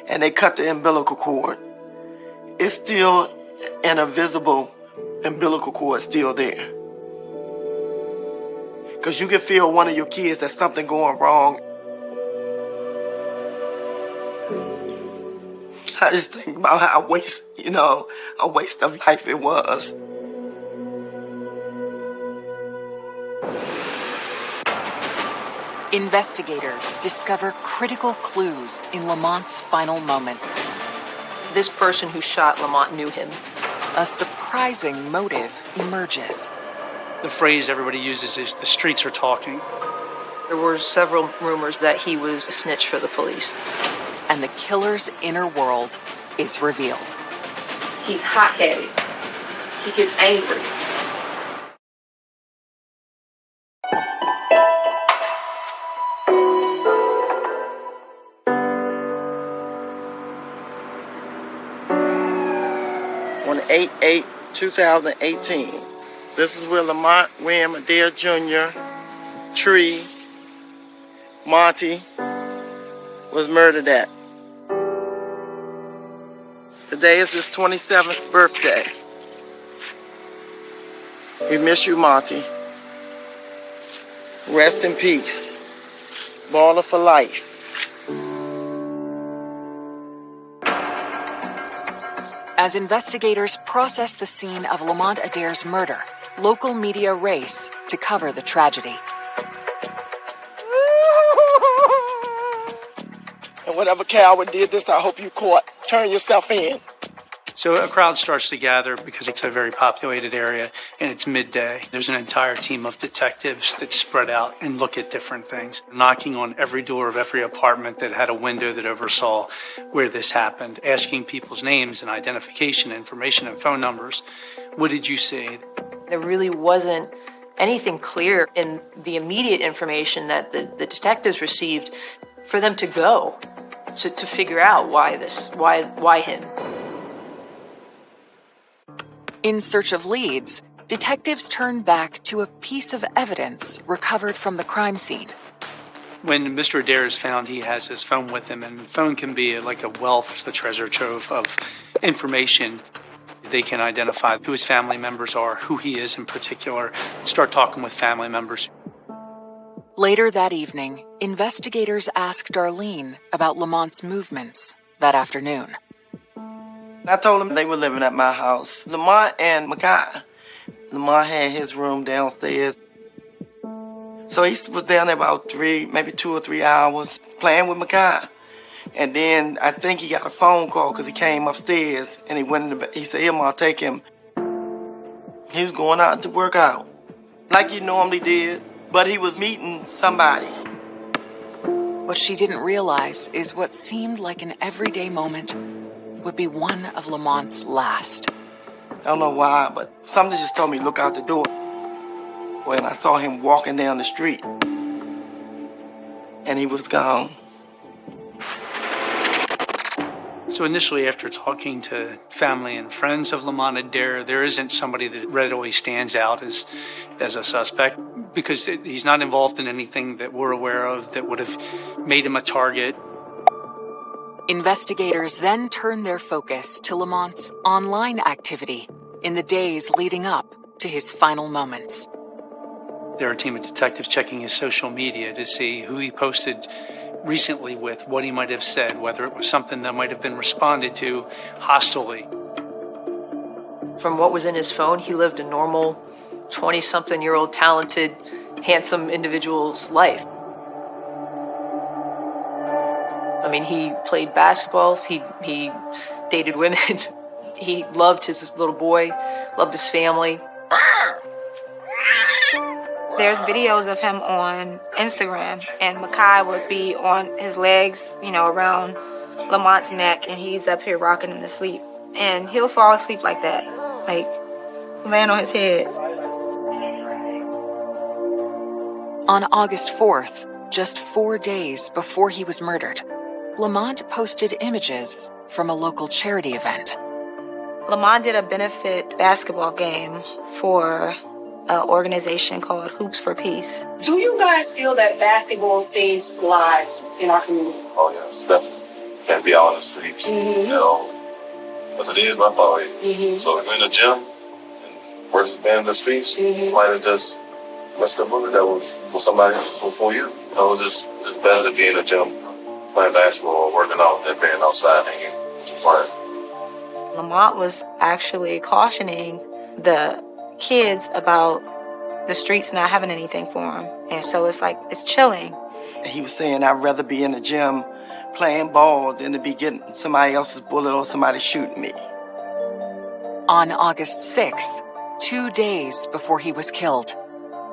and they cut the umbilical cord, it's still an invisible umbilical cord still there. Because you can feel one of your kids, there's something going wrong. I just think about how a waste of life it was. Investigators discover critical clues in Lamont's final moments. This person who shot Lamont knew him. A surprising motive emerges. The phrase everybody uses is the streets are talking. There were several rumors that he was a snitch for the police. And the killer's inner world is revealed. He's hot-headed. He gets angry. On 8/8/2018, this is where Lamont William Adair Jr., Tree, Monty, was murdered at. Today is his 27th birthday. We miss you, Monty. Rest in peace. Baller for life. As investigators process the scene of Lamont Adair's murder, local media race to cover the tragedy. And whatever coward did this, I hope you caught. Turn yourself in. So a crowd starts to gather because it's a very populated area and it's midday. There's an entire team of detectives that spread out and look at different things, knocking on every door of every apartment that had a window that oversaw where this happened, asking people's names and identification information and phone numbers. What did you see? There really wasn't anything clear in the immediate information that the detectives received for them to go to figure out why him. In search of leads, detectives turned back to a piece of evidence recovered from the crime scene. When Mr. Adair is found, he has his phone with him, and the phone can be like a wealth, a treasure trove of information. They can identify who his family members are, who he is in particular, start talking with family members. Later that evening, investigators asked Darlene about Lamont's movements that afternoon. I told them they were living at my house. Lamont and Makai. Lamont had his room downstairs. So he was down there about maybe 2 or 3 hours playing with Makai. And then I think he got a phone call because he came upstairs and he went in the, he said, "Here, I'll take him." He was going out to work out like he normally did, but he was meeting somebody. What she didn't realize is what seemed like an everyday moment would be one of Lamont's last. I don't know why, but something just told me look out the door. When I saw him walking down the street, and he was gone. So initially, after talking to family and friends of Lamont Adair, there isn't somebody that readily stands out as a suspect because he's not involved in anything that we're aware of that would have made him a target. Investigators then turned their focus to Lamont's online activity in the days leading up to his final moments. There are a team of detectives checking his social media to see who he posted recently with, what he might have said, whether it was something that might have been responded to hostilely. From what was in his phone, he lived a normal 20-something-year-old talented, handsome individual's life. I mean, he played basketball, he dated women, he loved his little boy, loved his family. There's videos of him on Instagram, and Makai would be on his legs, around Lamont's neck, and he's up here rocking him to sleep. And he'll fall asleep like that, like laying on his head. On August 4th, just 4 days before he was murdered, Lamont posted images from a local charity event. Lamont did a benefit basketball game for an organization called Hoops for Peace. Do you guys feel that basketball saves lives in our community? Oh, yeah, it's definitely. Can't be out on the streets, As it is, my fault. So if you're in the gym and versus being in the streets, you might have just messed up with it. That was for somebody else before you. It was just better to be in the gym playing basketball or working out than being outside hanging with your friends. Lamont was actually cautioning the kids about the streets not having anything for him. And so it's chilling. He was saying, I'd rather be in the gym playing ball than to be getting somebody else's bullet or somebody shooting me. On August 6th, 2 days before he was killed,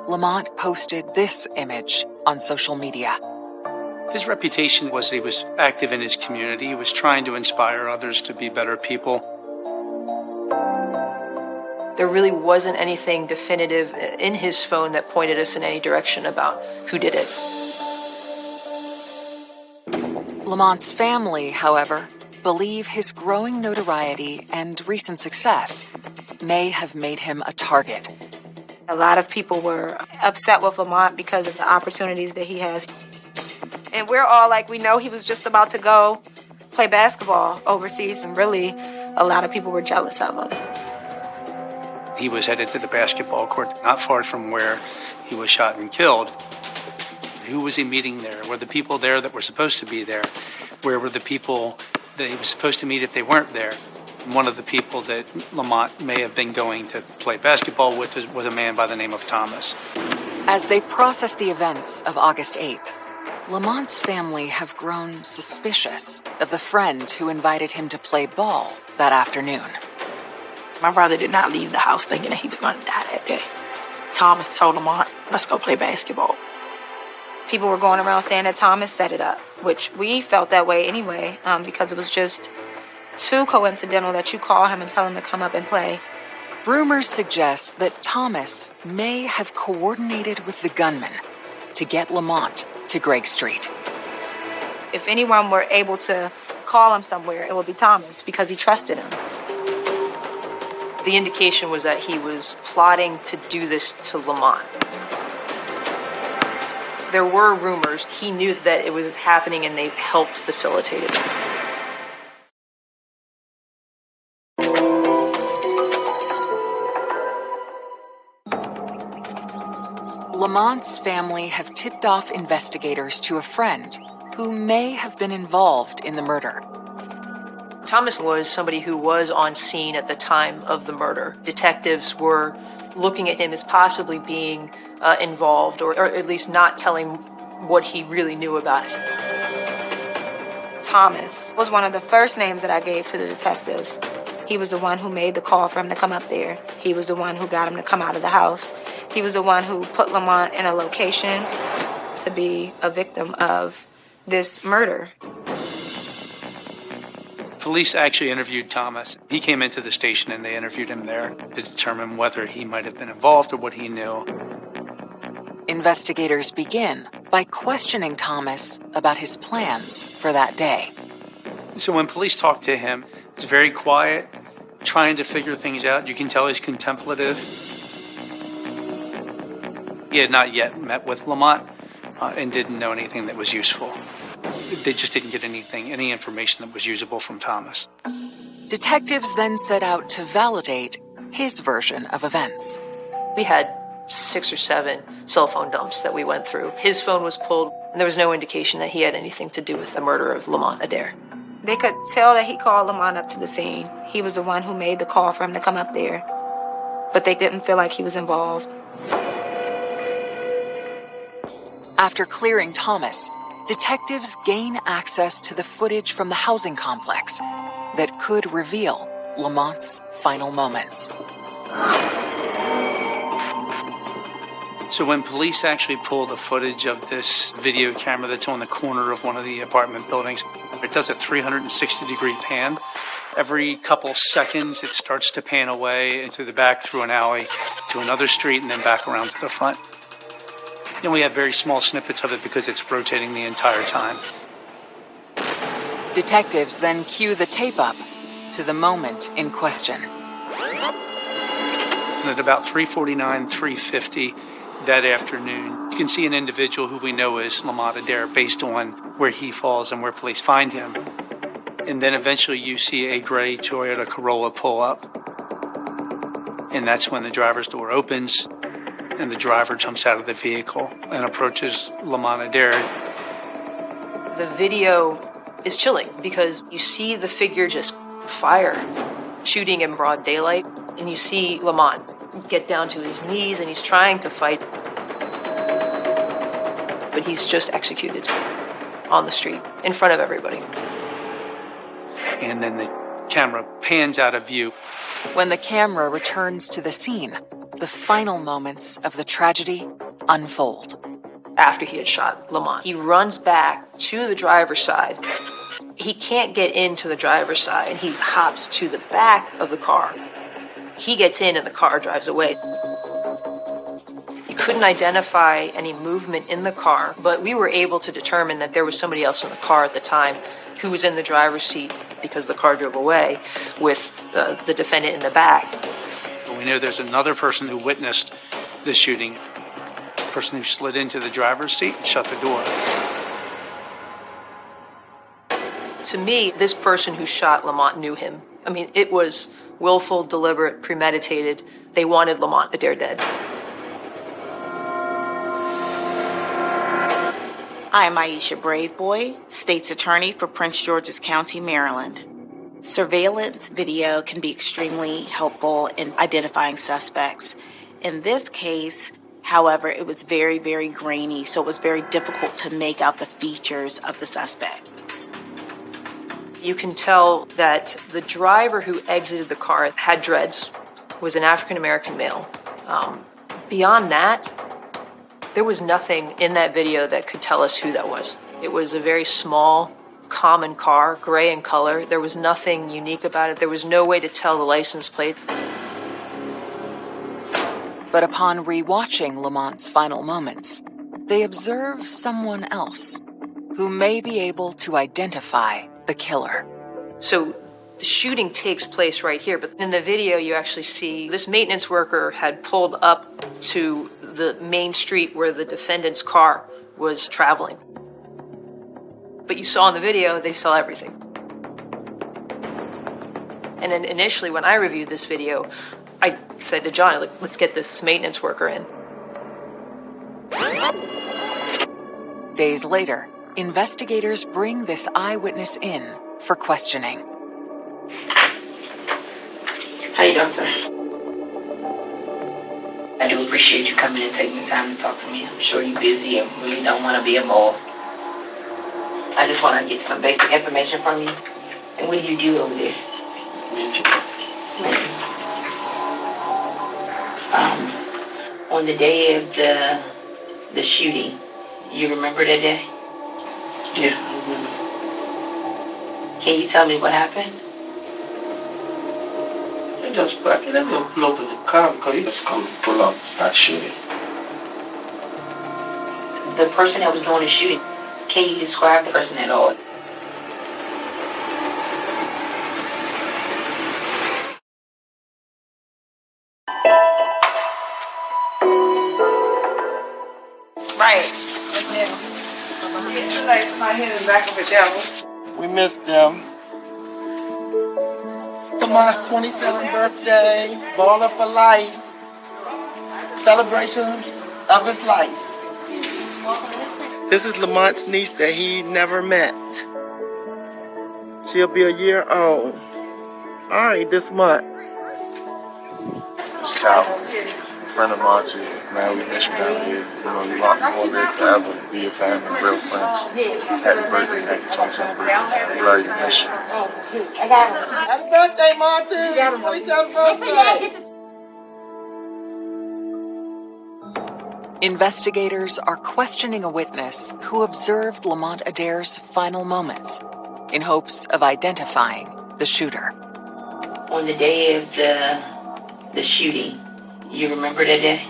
Lamont posted this image on social media. His reputation was that he was active in his community. He was trying to inspire others to be better people. There really wasn't anything definitive in his phone that pointed us in any direction about who did it. Lamont's family, however, believe his growing notoriety and recent success may have made him a target. A lot of people were upset with Lamont because of the opportunities that he has. And we're all we know he was just about to go play basketball overseas, and really a lot of people were jealous of him. He was headed to the basketball court not far from where he was shot and killed. Who was he meeting there? Were the people there that were supposed to be there? Where were the people that he was supposed to meet if they weren't there? And one of the people that Lamont may have been going to play basketball with was a man by the name of Thomas. As they process the events of August 8th, Lamont's family have grown suspicious of the friend who invited him to play ball that afternoon. My brother did not leave the house thinking that he was going to die that day. Thomas told Lamont, let's go play basketball. People were going around saying that Thomas set it up, which we felt that way anyway, because it was just too coincidental that you call him and tell him to come up and play. Rumors suggest that Thomas may have coordinated with the gunman to get Lamont to Gregg Street. If anyone were able to call him somewhere, it would be Thomas because he trusted him. The indication was that he was plotting to do this to Lamont. There were rumors. He knew that it was happening and they helped facilitate it. Lamont's family have tipped off investigators to a friend who may have been involved in the murder. Thomas was somebody who was on scene at the time of the murder. Detectives were looking at him as possibly being involved, or at least not telling what he really knew about it. Thomas was one of the first names that I gave to the detectives. He was the one who made the call for him to come up there. He was the one who got him to come out of the house. He was the one who put Lamont in a location to be a victim of this murder. Police actually interviewed Thomas. He came into the station and they interviewed him there to determine whether he might have been involved or what he knew. Investigators begin by questioning Thomas about his plans for that day. So when police talked to him, he's very quiet, trying to figure things out. You can tell he's contemplative. He had not yet met with Lamont and didn't know anything that was useful. They just didn't get any information that was usable from Thomas. Detectives then set out to validate his version of events. We had 6 or 7 cell phone dumps that we went through. His phone was pulled, and there was no indication that he had anything to do with the murder of Lamont Adair. They could tell that he called Lamont up to the scene. He was the one who made the call for him to come up there. But they didn't feel like he was involved. After clearing Thomas, detectives gain access to the footage from the housing complex that could reveal Lamont's final moments. So when police actually pull the footage of this video camera that's on the corner of one of the apartment buildings, it does a 360-degree pan. Every couple seconds, it starts to pan away into the back through an alley to another street and then back around to the front. And we have very small snippets of it because it's rotating the entire time. Detectives then cue the tape up to the moment in question. And at about 3:49, 3:50 that afternoon, you can see an individual who we know is Lamont Adair based on where he falls and where police find him. And then eventually you see a gray Toyota Corolla pull up. And that's when the driver's door opens and the driver jumps out of the vehicle and approaches Lamont Adair. The video is chilling because you see the figure just fire, shooting in broad daylight, and you see Lamont get down to his knees and he's trying to fight, but he's just executed on the street in front of everybody. And then the camera pans out of view. When the camera returns to the scene, the final moments of the tragedy unfold. After he had shot Lamont, he runs back to the driver's side. He can't get into the driver's side. He hops to the back of the car. He gets in and the car drives away. He couldn't identify any movement in the car, but we were able to determine that there was somebody else in the car at the time who was in the driver's seat because the car drove away with the defendant in the back. We know there's another person who witnessed the shooting, a person who slid into the driver's seat and shut the door. To me, this person who shot Lamont knew him. I mean, it was willful, deliberate, premeditated. They wanted Lamont Adair dead. I'm Aisha Braveboy, State's Attorney for Prince George's County, Maryland. Surveillance video can be extremely helpful in identifying suspects. In this case, however, it was very, very grainy, so it was very difficult to make out the features of the suspect. You can tell that the driver who exited the car had dreads, was an African-American male. Beyond that, there was nothing in that video that could tell us who that was. It was a very small, common car, gray in color. There was nothing unique about it. There was no way to tell the license plate. But upon rewatching Lamont's final moments, they observe someone else who may be able to identify the killer. So the shooting takes place right here, but in the video you actually see this maintenance worker had pulled up to the main street where the defendant's car was traveling. But you saw in the video, they saw everything. And then initially when I reviewed this video, I said to John, like, let's get this maintenance worker in. Days later, investigators bring this eyewitness in for questioning. How you doing, sir? I do appreciate you coming and taking the time to talk to me. I'm sure you're busy and really don't want to be a mole. I just want to get some basic information from you. And what do you do over there? On the day of the shooting, you remember that day? Yeah. Can you tell me what happened? I just parked and then pull up in the car because he just come pull up and start shooting. The person that was doing the shooting, can you describe the person at all? Right. We missed them. Lamont's 27th birthday, baller for life, celebration of his life. This is Lamont's niece that he never met. She'll be a year old. All right, this month. It's Calvin, a friend of Monty. Man, we miss you down here. You know, you locked more there forever. Be your family, real friends. Happy birthday, happy 27th birthday. We love you, miss you. Happy birthday, Monty! 27th birthday! Investigators are questioning a witness who observed Lamont Adair's final moments in hopes of identifying the shooter. On the day of the shooting, you remember that day?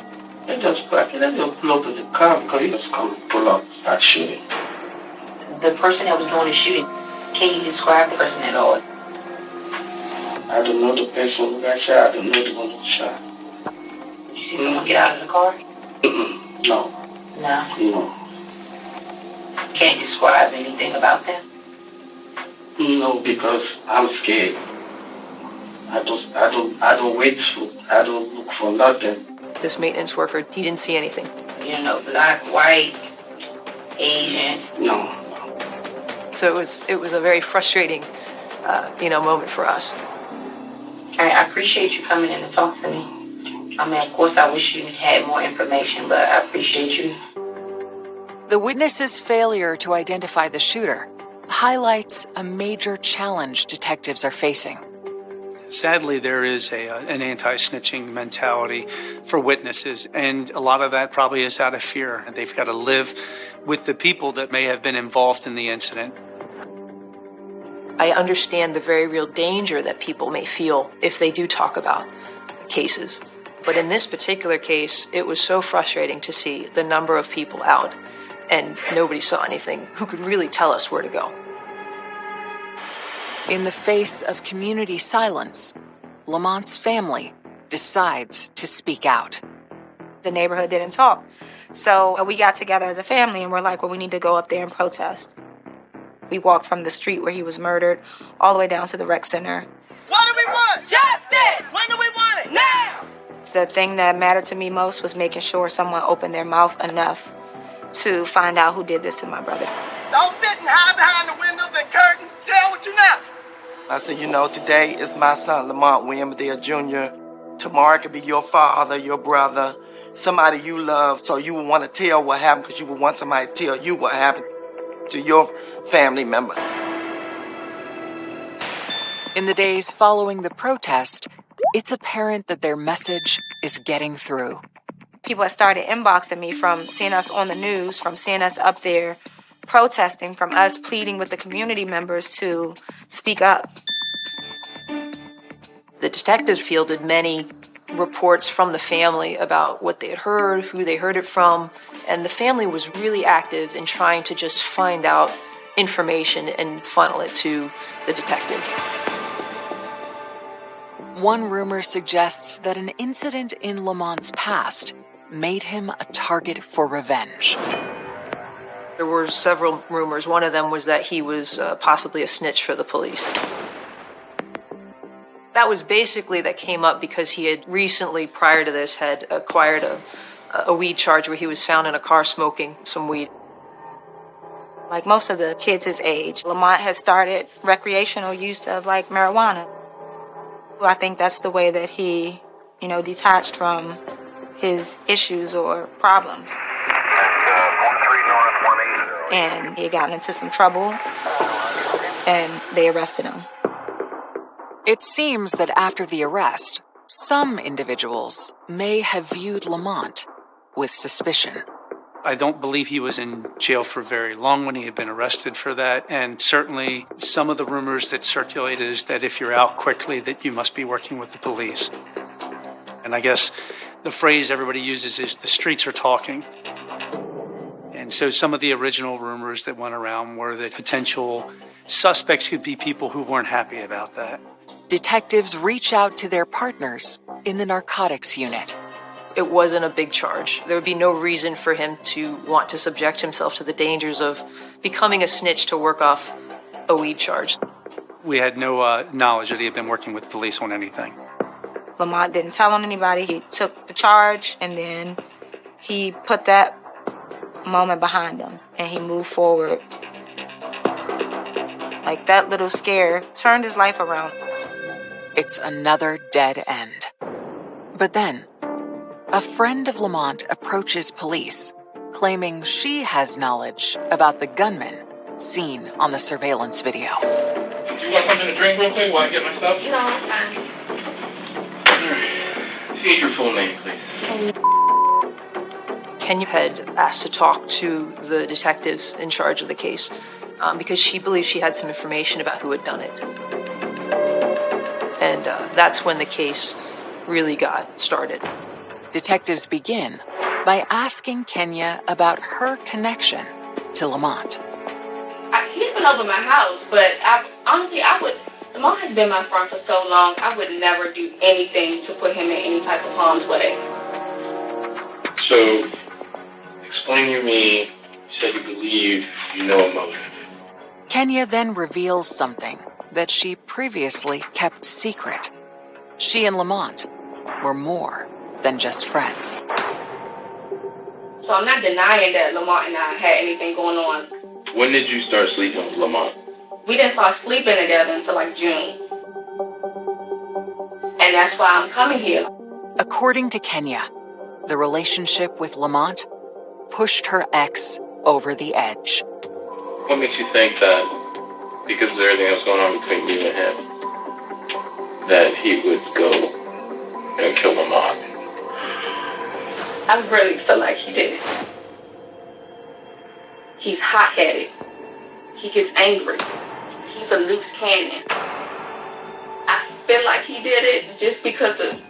I just parked and then pull up in the car because he just come pull up and start shooting. The person that was doing the shooting, can you describe the person at all? I don't know the person who got shot. I don't know the one who shot. Did you see someone get out of the car? No. No? No. Can't you describe anything about them? No, because I'm scared. I don't wait for, I don't look for nothing. This maintenance worker, he didn't see anything. You know, black, white, Asian. No. So it was a very frustrating, moment for us. I appreciate you coming in to talk to me. I mean, of course, I wish you had more information, but I appreciate you. The witness's failure to identify the shooter highlights a major challenge detectives are facing. Sadly, there is an anti-snitching mentality for witnesses, and a lot of that probably is out of fear. And they've got to live with the people that may have been involved in the incident. I understand the very real danger that people may feel if they do talk about cases. But in this particular case, it was so frustrating to see the number of people out, and nobody saw anything who could really tell us where to go. In the face of community silence, Lamont's family decides to speak out. The neighborhood didn't talk. So we got together as a family and we're like, well, we need to go up there and protest. We walked from the street where he was murdered all the way down to the rec center. What do we want? Justice! When do we want it? Now! The thing that mattered to me most was making sure someone opened their mouth enough to find out who did this to my brother. Don't sit and hide behind the windows and curtains. Tell what you know. I said, today is my son, Lamont William Adair Jr. Tomorrow it could be your father, your brother, somebody you love, so you would want to tell what happened because you would want somebody to tell you what happened to your family member. In the days following the protest, it's apparent that their message is getting through. People had started inboxing me from seeing us on the news, from seeing us up there protesting, from us pleading with the community members to speak up. The detectives fielded many reports from the family about what they had heard, who they heard it from, and the family was really active in trying to just find out information and funnel it to the detectives. One rumor suggests that an incident in Lamont's past made him a target for revenge. There were several rumors. One of them was that he was possibly a snitch for the police. That was basically that came up because he had recently, prior to this, had acquired a weed charge where he was found in a car smoking some weed. Like most of the kids his age, Lamont has started recreational use of like marijuana. I think that's the way that he, detached from his issues or problems. And he had gotten into some trouble, and they arrested him. It seems that after the arrest, some individuals may have viewed Lamont with suspicion. I don't believe he was in jail for very long when he had been arrested for that. And certainly some of the rumors that circulate is that if you're out quickly, that you must be working with the police. And I guess the phrase everybody uses is the streets are talking. And so some of the original rumors that went around were that potential suspects could be people who weren't happy about that. Detectives reach out to their partners in the narcotics unit. It wasn't a big charge. There would be no reason for him to want to subject himself to the dangers of becoming a snitch to work off a weed charge. We had no knowledge that he had been working with police on anything. Lamont didn't tell on anybody. He took the charge, and then he put that moment behind him, and he moved forward. Like that little scare turned his life around. It's another dead end. But then, a friend of Lamont approaches police, claiming she has knowledge about the gunman seen on the surveillance video. Do you want something to drink real quick while I get my stuff? No, I'm fine. State your full name, please. Kenya had asked to talk to the detectives in charge of the case because she believed she had some information about who had done it. And that's when the case really got started. Detectives begin by asking Kenya about her connection to Lamont. He's been over my house, but Lamont has been my friend for so long, I would never do anything to put him in any type of harm's way. So, explain to me, you said you believe you know a motive. Kenya then reveals something that she previously kept secret. She and Lamont were more than just friends. So I'm not denying that Lamont and I had anything going on. When did you start sleeping with Lamont? We didn't start sleeping together until like June. And that's why I'm coming here. According to Kenya, the relationship with Lamont pushed her ex over the edge. What makes you think that, because of everything that was going on between you and him, that he would go and kill Lamont? I really feel like he did it. He's hot-headed. He gets angry. He's a loose cannon. I feel like he did it just because of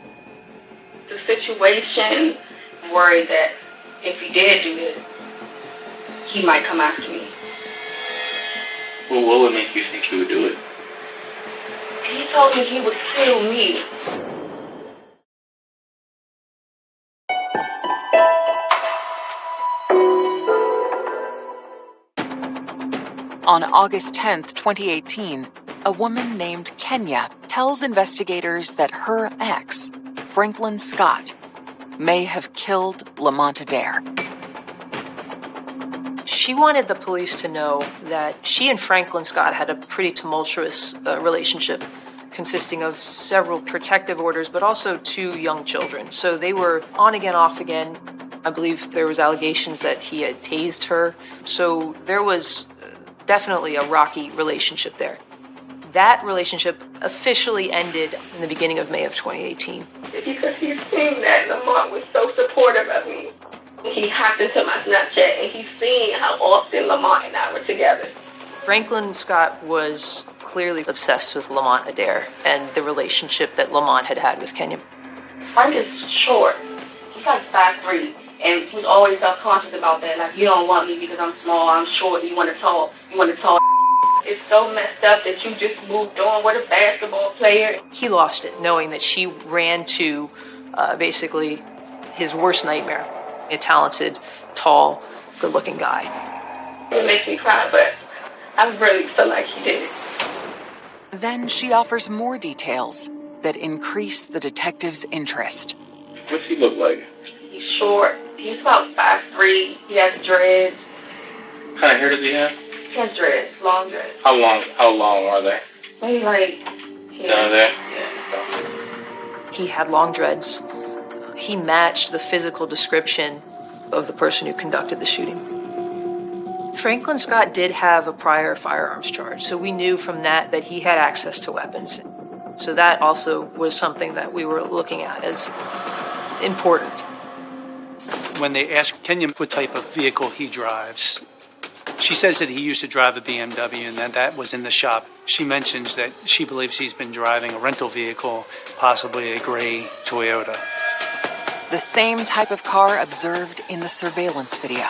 the situation. I'm worried that if he did do it, he might come after me. Well, what would make you think he would do it? He told me he would kill me. On August 10th, 2018, a woman named Kenya tells investigators that her ex, Franklin Scott, may have killed Lamont Adair. She wanted the police to know that she and Franklin Scott had a pretty tumultuous relationship consisting of several protective orders, but also 2 young children. So they were on again, off again. I believe there was allegations that he had tased her. So there was definitely a rocky relationship there. That relationship officially ended in the beginning of May of 2018. Because he's seen that Lamont was so supportive of me. He hacked into my Snapchat and he's seen how often Lamont and I were together. Franklin Scott was clearly obsessed with Lamont Adair and the relationship that Lamont had had with Kenya. Frank is short. He's like 5'3", and he's always self-conscious about that. Like, you don't want me because I'm small, I'm short, you want to talk. It's so messed up that you just moved on with a basketball player. He lost it, knowing that she ran to basically his worst nightmare, a talented, tall, good-looking guy. It makes me cry, but I really feel like he did it. Then she offers more details that increase the detective's interest. What's he look like? He's short. He's about 5'3". He has dreads. What kind of hair does he have? He has dreads, long dreads. How long are they? Maybe like down there? Yeah. He had long dreads. He matched the physical description of the person who conducted the shooting. Franklin Scott did have a prior firearms charge, so we knew from that he had access to weapons. So that also was something that we were looking at as important. When they ask Kenya what type of vehicle he drives, she says that he used to drive a BMW and that was in the shop. She mentions that she believes he's been driving a rental vehicle, possibly a gray Toyota. The same type of car observed in the surveillance video.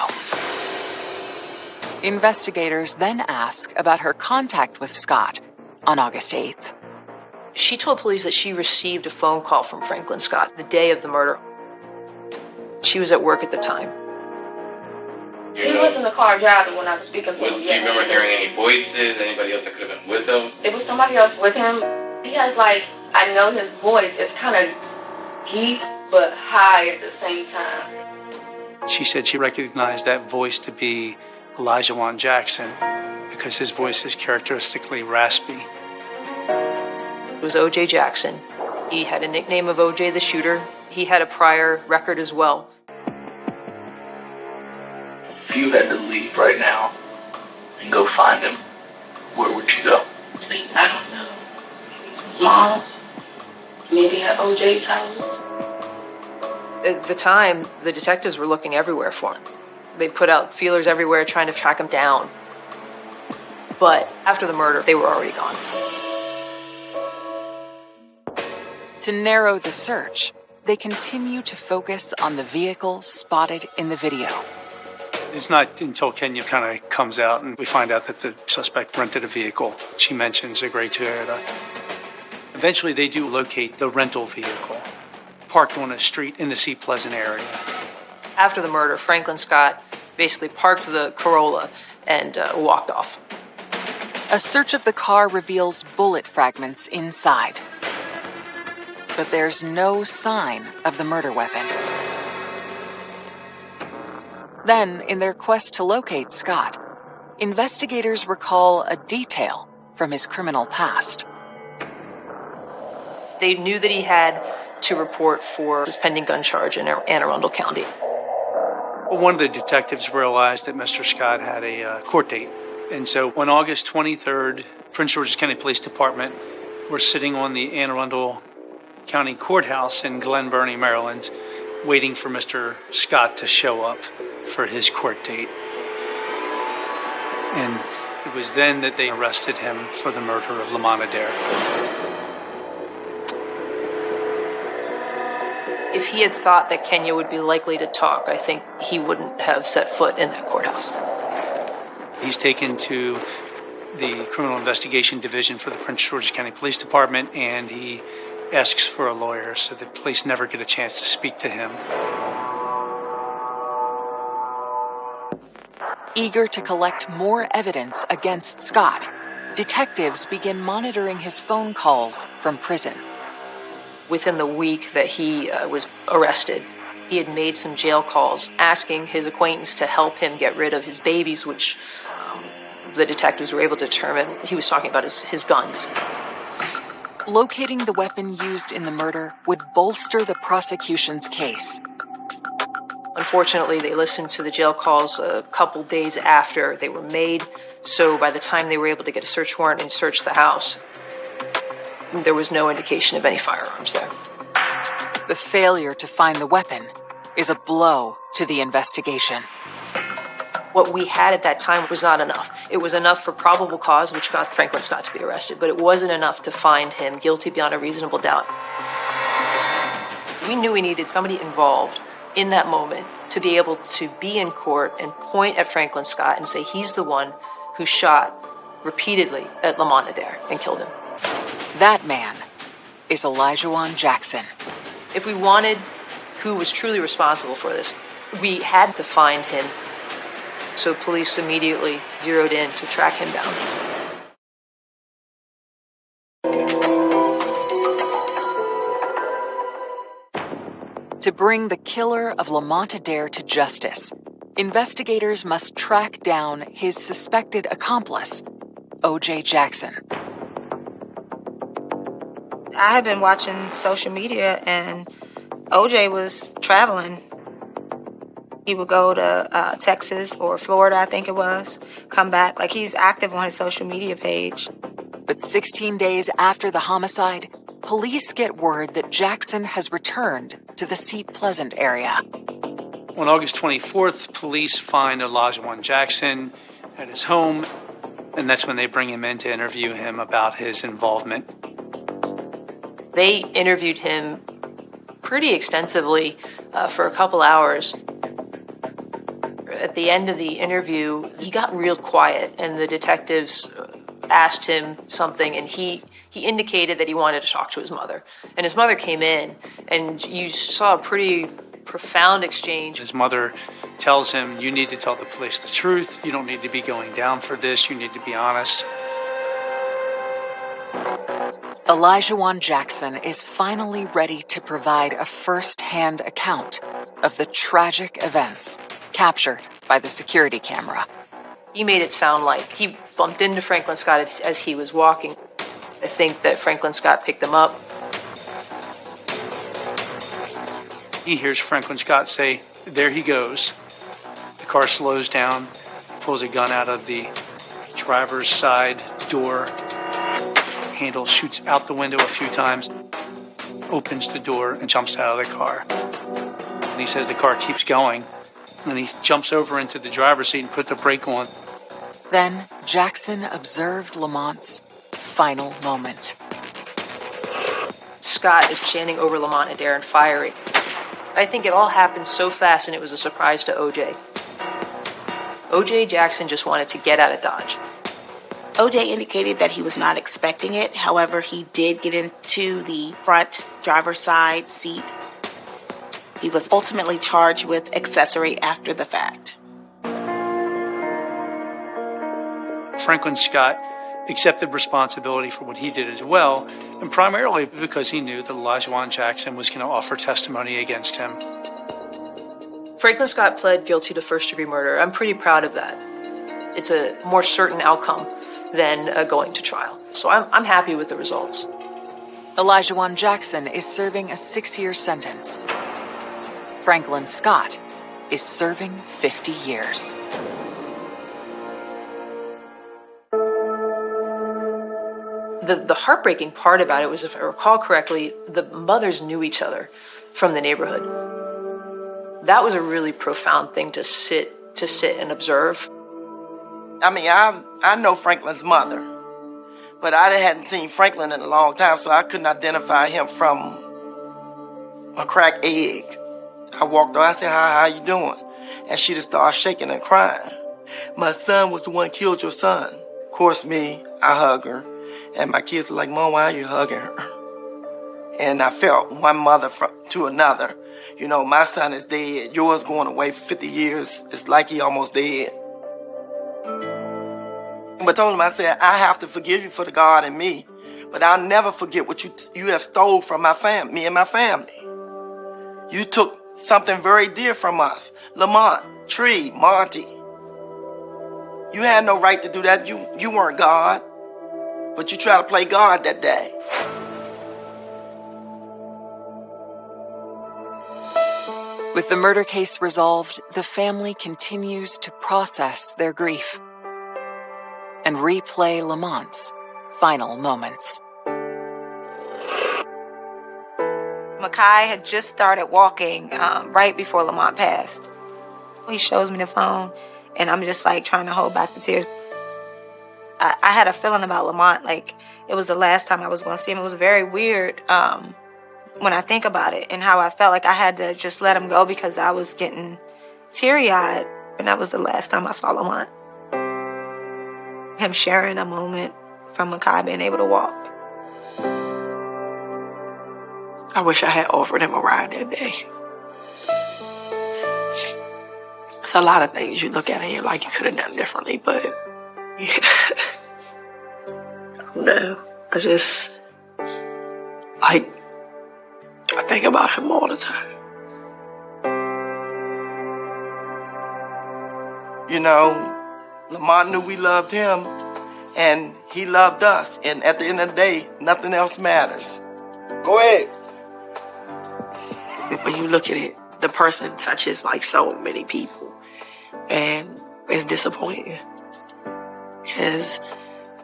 Investigators then ask about her contact with Scott on August 8th. She told police that she received a phone call from Franklin Scott the day of the murder. She was at work at the time. He was in the car driving when I was speaking to him. Do you remember hearing any voices? Anybody else that could have been with him? It was somebody else with him. He has I know his voice is kind of deep but high at the same time. She said she recognized that voice to be Elijah Wan Jackson because his voice is characteristically raspy. It was O.J. Jackson. He had a nickname of O.J. the Shooter. He had a prior record as well. If you had to leave right now and go find him, where would you go? I don't know. Mom, maybe at OJ's house. At the time, the detectives were looking everywhere for him. They put out feelers everywhere trying to track him down. But after the murder, they were already gone. To narrow the search, they continue to focus on the vehicle spotted in the video. It's not until Kenya kind of comes out and we find out that the suspect rented a vehicle. She mentions a gray Toyota. Eventually, they do locate the rental vehicle parked on a street in the Seat Pleasant area. After the murder, Franklin Scott basically parked the Corolla and walked off. A search of the car reveals bullet fragments inside. But there's no sign of the murder weapon. Then, in their quest to locate Scott, investigators recall a detail from his criminal past. They knew that he had to report for his pending gun charge in Anne Arundel County. Well, one of the detectives realized that Mr. Scott had a court date. And so on August 23rd, Prince George's County Police Department were sitting on the Anne Arundel County Courthouse in Glen Burnie, Maryland, waiting for Mr. Scott to show up for his court date. And it was then that they arrested him for the murder of Lamont Adair. If he had thought that Kenya would be likely to talk, I think he wouldn't have set foot in that courthouse. He's taken to the Criminal Investigation Division for the Prince George's County Police Department, and he asks for a lawyer so that police never get a chance to speak to him. Eager to collect more evidence against Scott, detectives begin monitoring his phone calls from prison. Within the week that he was arrested, he had made some jail calls asking his acquaintance to help him get rid of his babies, which the detectives were able to determine he was talking about his guns. Locating the weapon used in the murder would bolster the prosecution's case. Unfortunately, they listened to the jail calls a couple days after they were made, so by the time they were able to get a search warrant and search the house, There was no indication of any firearms there. The failure to find the weapon is a blow to the investigation. What we had at that time was not enough. It was enough for probable cause, which got Franklin Scott to be arrested, but it wasn't enough to find him guilty beyond a reasonable doubt. We knew we needed somebody involved in that moment to be able to be in court and point at Franklin Scott and say he's the one who shot repeatedly at Lamont Adair and killed him. That man is Olajuwon Jackson. If we wanted who was truly responsible for this, we had to find him. So police immediately zeroed in to track him down. To bring the killer of Lamont Adair to justice, investigators must track down his suspected accomplice, O.J. Jackson. I had been watching social media, and OJ was traveling. He would go to Texas or Florida, I think it was, come back. Like, he's active on his social media page. But 16 days after the homicide, police get word that Jackson has returned to the Seat Pleasant area. On August 24th, police find Olajuwon Jackson at his home, and that's when they bring him in to interview him about his involvement. They interviewed him pretty extensively for a couple hours. At the end of the interview, he got real quiet, and the detectives asked him something, and he indicated that he wanted to talk to his mother. And his mother came in, and you saw a pretty profound exchange. His mother tells him, you need to tell the police the truth. You don't need to be going down for this. You need to be honest. Olajuwon Jackson is finally ready to provide a first-hand account of the tragic events captured by the security camera. He made it sound like he bumped into Franklin Scott as he was walking. I think that Franklin Scott picked him up. He hears Franklin Scott say, there he goes. The car slows down, pulls a gun out of the driver's side door, handle shoots out the window a few times, opens the door, and jumps out of the car. And he says the car keeps going. And he jumps over into the driver's seat and put the brake on. Then Jackson observed Lamont's final moment. Scott is standing over Lamont Adair and firing. I think it all happened so fast, and it was a surprise to OJ. OJ Jackson just wanted to get out of Dodge. OJ indicated that he was not expecting it. However, he did get into the front driver's side seat. He was ultimately charged with accessory after the fact. Franklin Scott accepted responsibility for what he did as well, and primarily because he knew that Olajuwon Jackson was going to offer testimony against him. Franklin Scott pled guilty to first-degree murder. I'm pretty proud of that. It's a more certain outcome than going to trial. So I'm happy with the results. Olajuwon Jackson is serving a 6-year sentence. Franklin Scott is serving 50 years. The heartbreaking part about it was, if I recall correctly, the mothers knew each other from the neighborhood. That was a really profound thing to sit and observe. I mean, I know Franklin's mother, but I hadn't seen Franklin in a long time, so I couldn't identify him from a cracked egg. I walked over, I said, how you doing? And she just started shaking and crying. My son was the one who killed your son. Of course, me, I hug her. And my kids are like, Mom, why are you hugging her? And I felt one mother to another. You know, my son is dead. Yours going away for 50 years. It's like he almost dead. But I told him, I said, I have to forgive you for the God in me, but I'll never forget what you have stole from my family, me and my family. You took something very dear from us. Lamont, Tree, Monty. You had no right to do that. You weren't God, but you tried to play God that day. With the murder case resolved, the family continues to process their grief and replay Lamont's final moments. Makai had just started walking right before Lamont passed. He shows me the phone, and I'm just like trying to hold back the tears. I had a feeling about Lamont, like it was the last time I was going to see him. It was very weird when I think about it, and how I felt like I had to just let him go because I was getting teary-eyed, and that was the last time I saw Lamont. Him sharing a moment from Makai being able to walk. I wish I had offered him a ride that day. It's a lot of things you look at and you're like, you could have done differently, but yeah. I don't know. I just, like, I think about him all the time. You know, Lamont knew we loved him, and he loved us. And at the end of the day, nothing else matters. Go ahead. When you look at it, the person touches like so many people, and it's disappointing because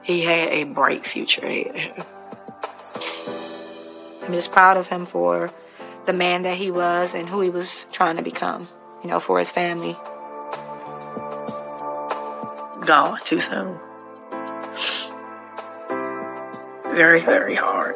he had a bright future ahead of him. I'm just proud of him for the man that he was and who he was trying to become, you know, for his family. Gone too soon. Very, very hard.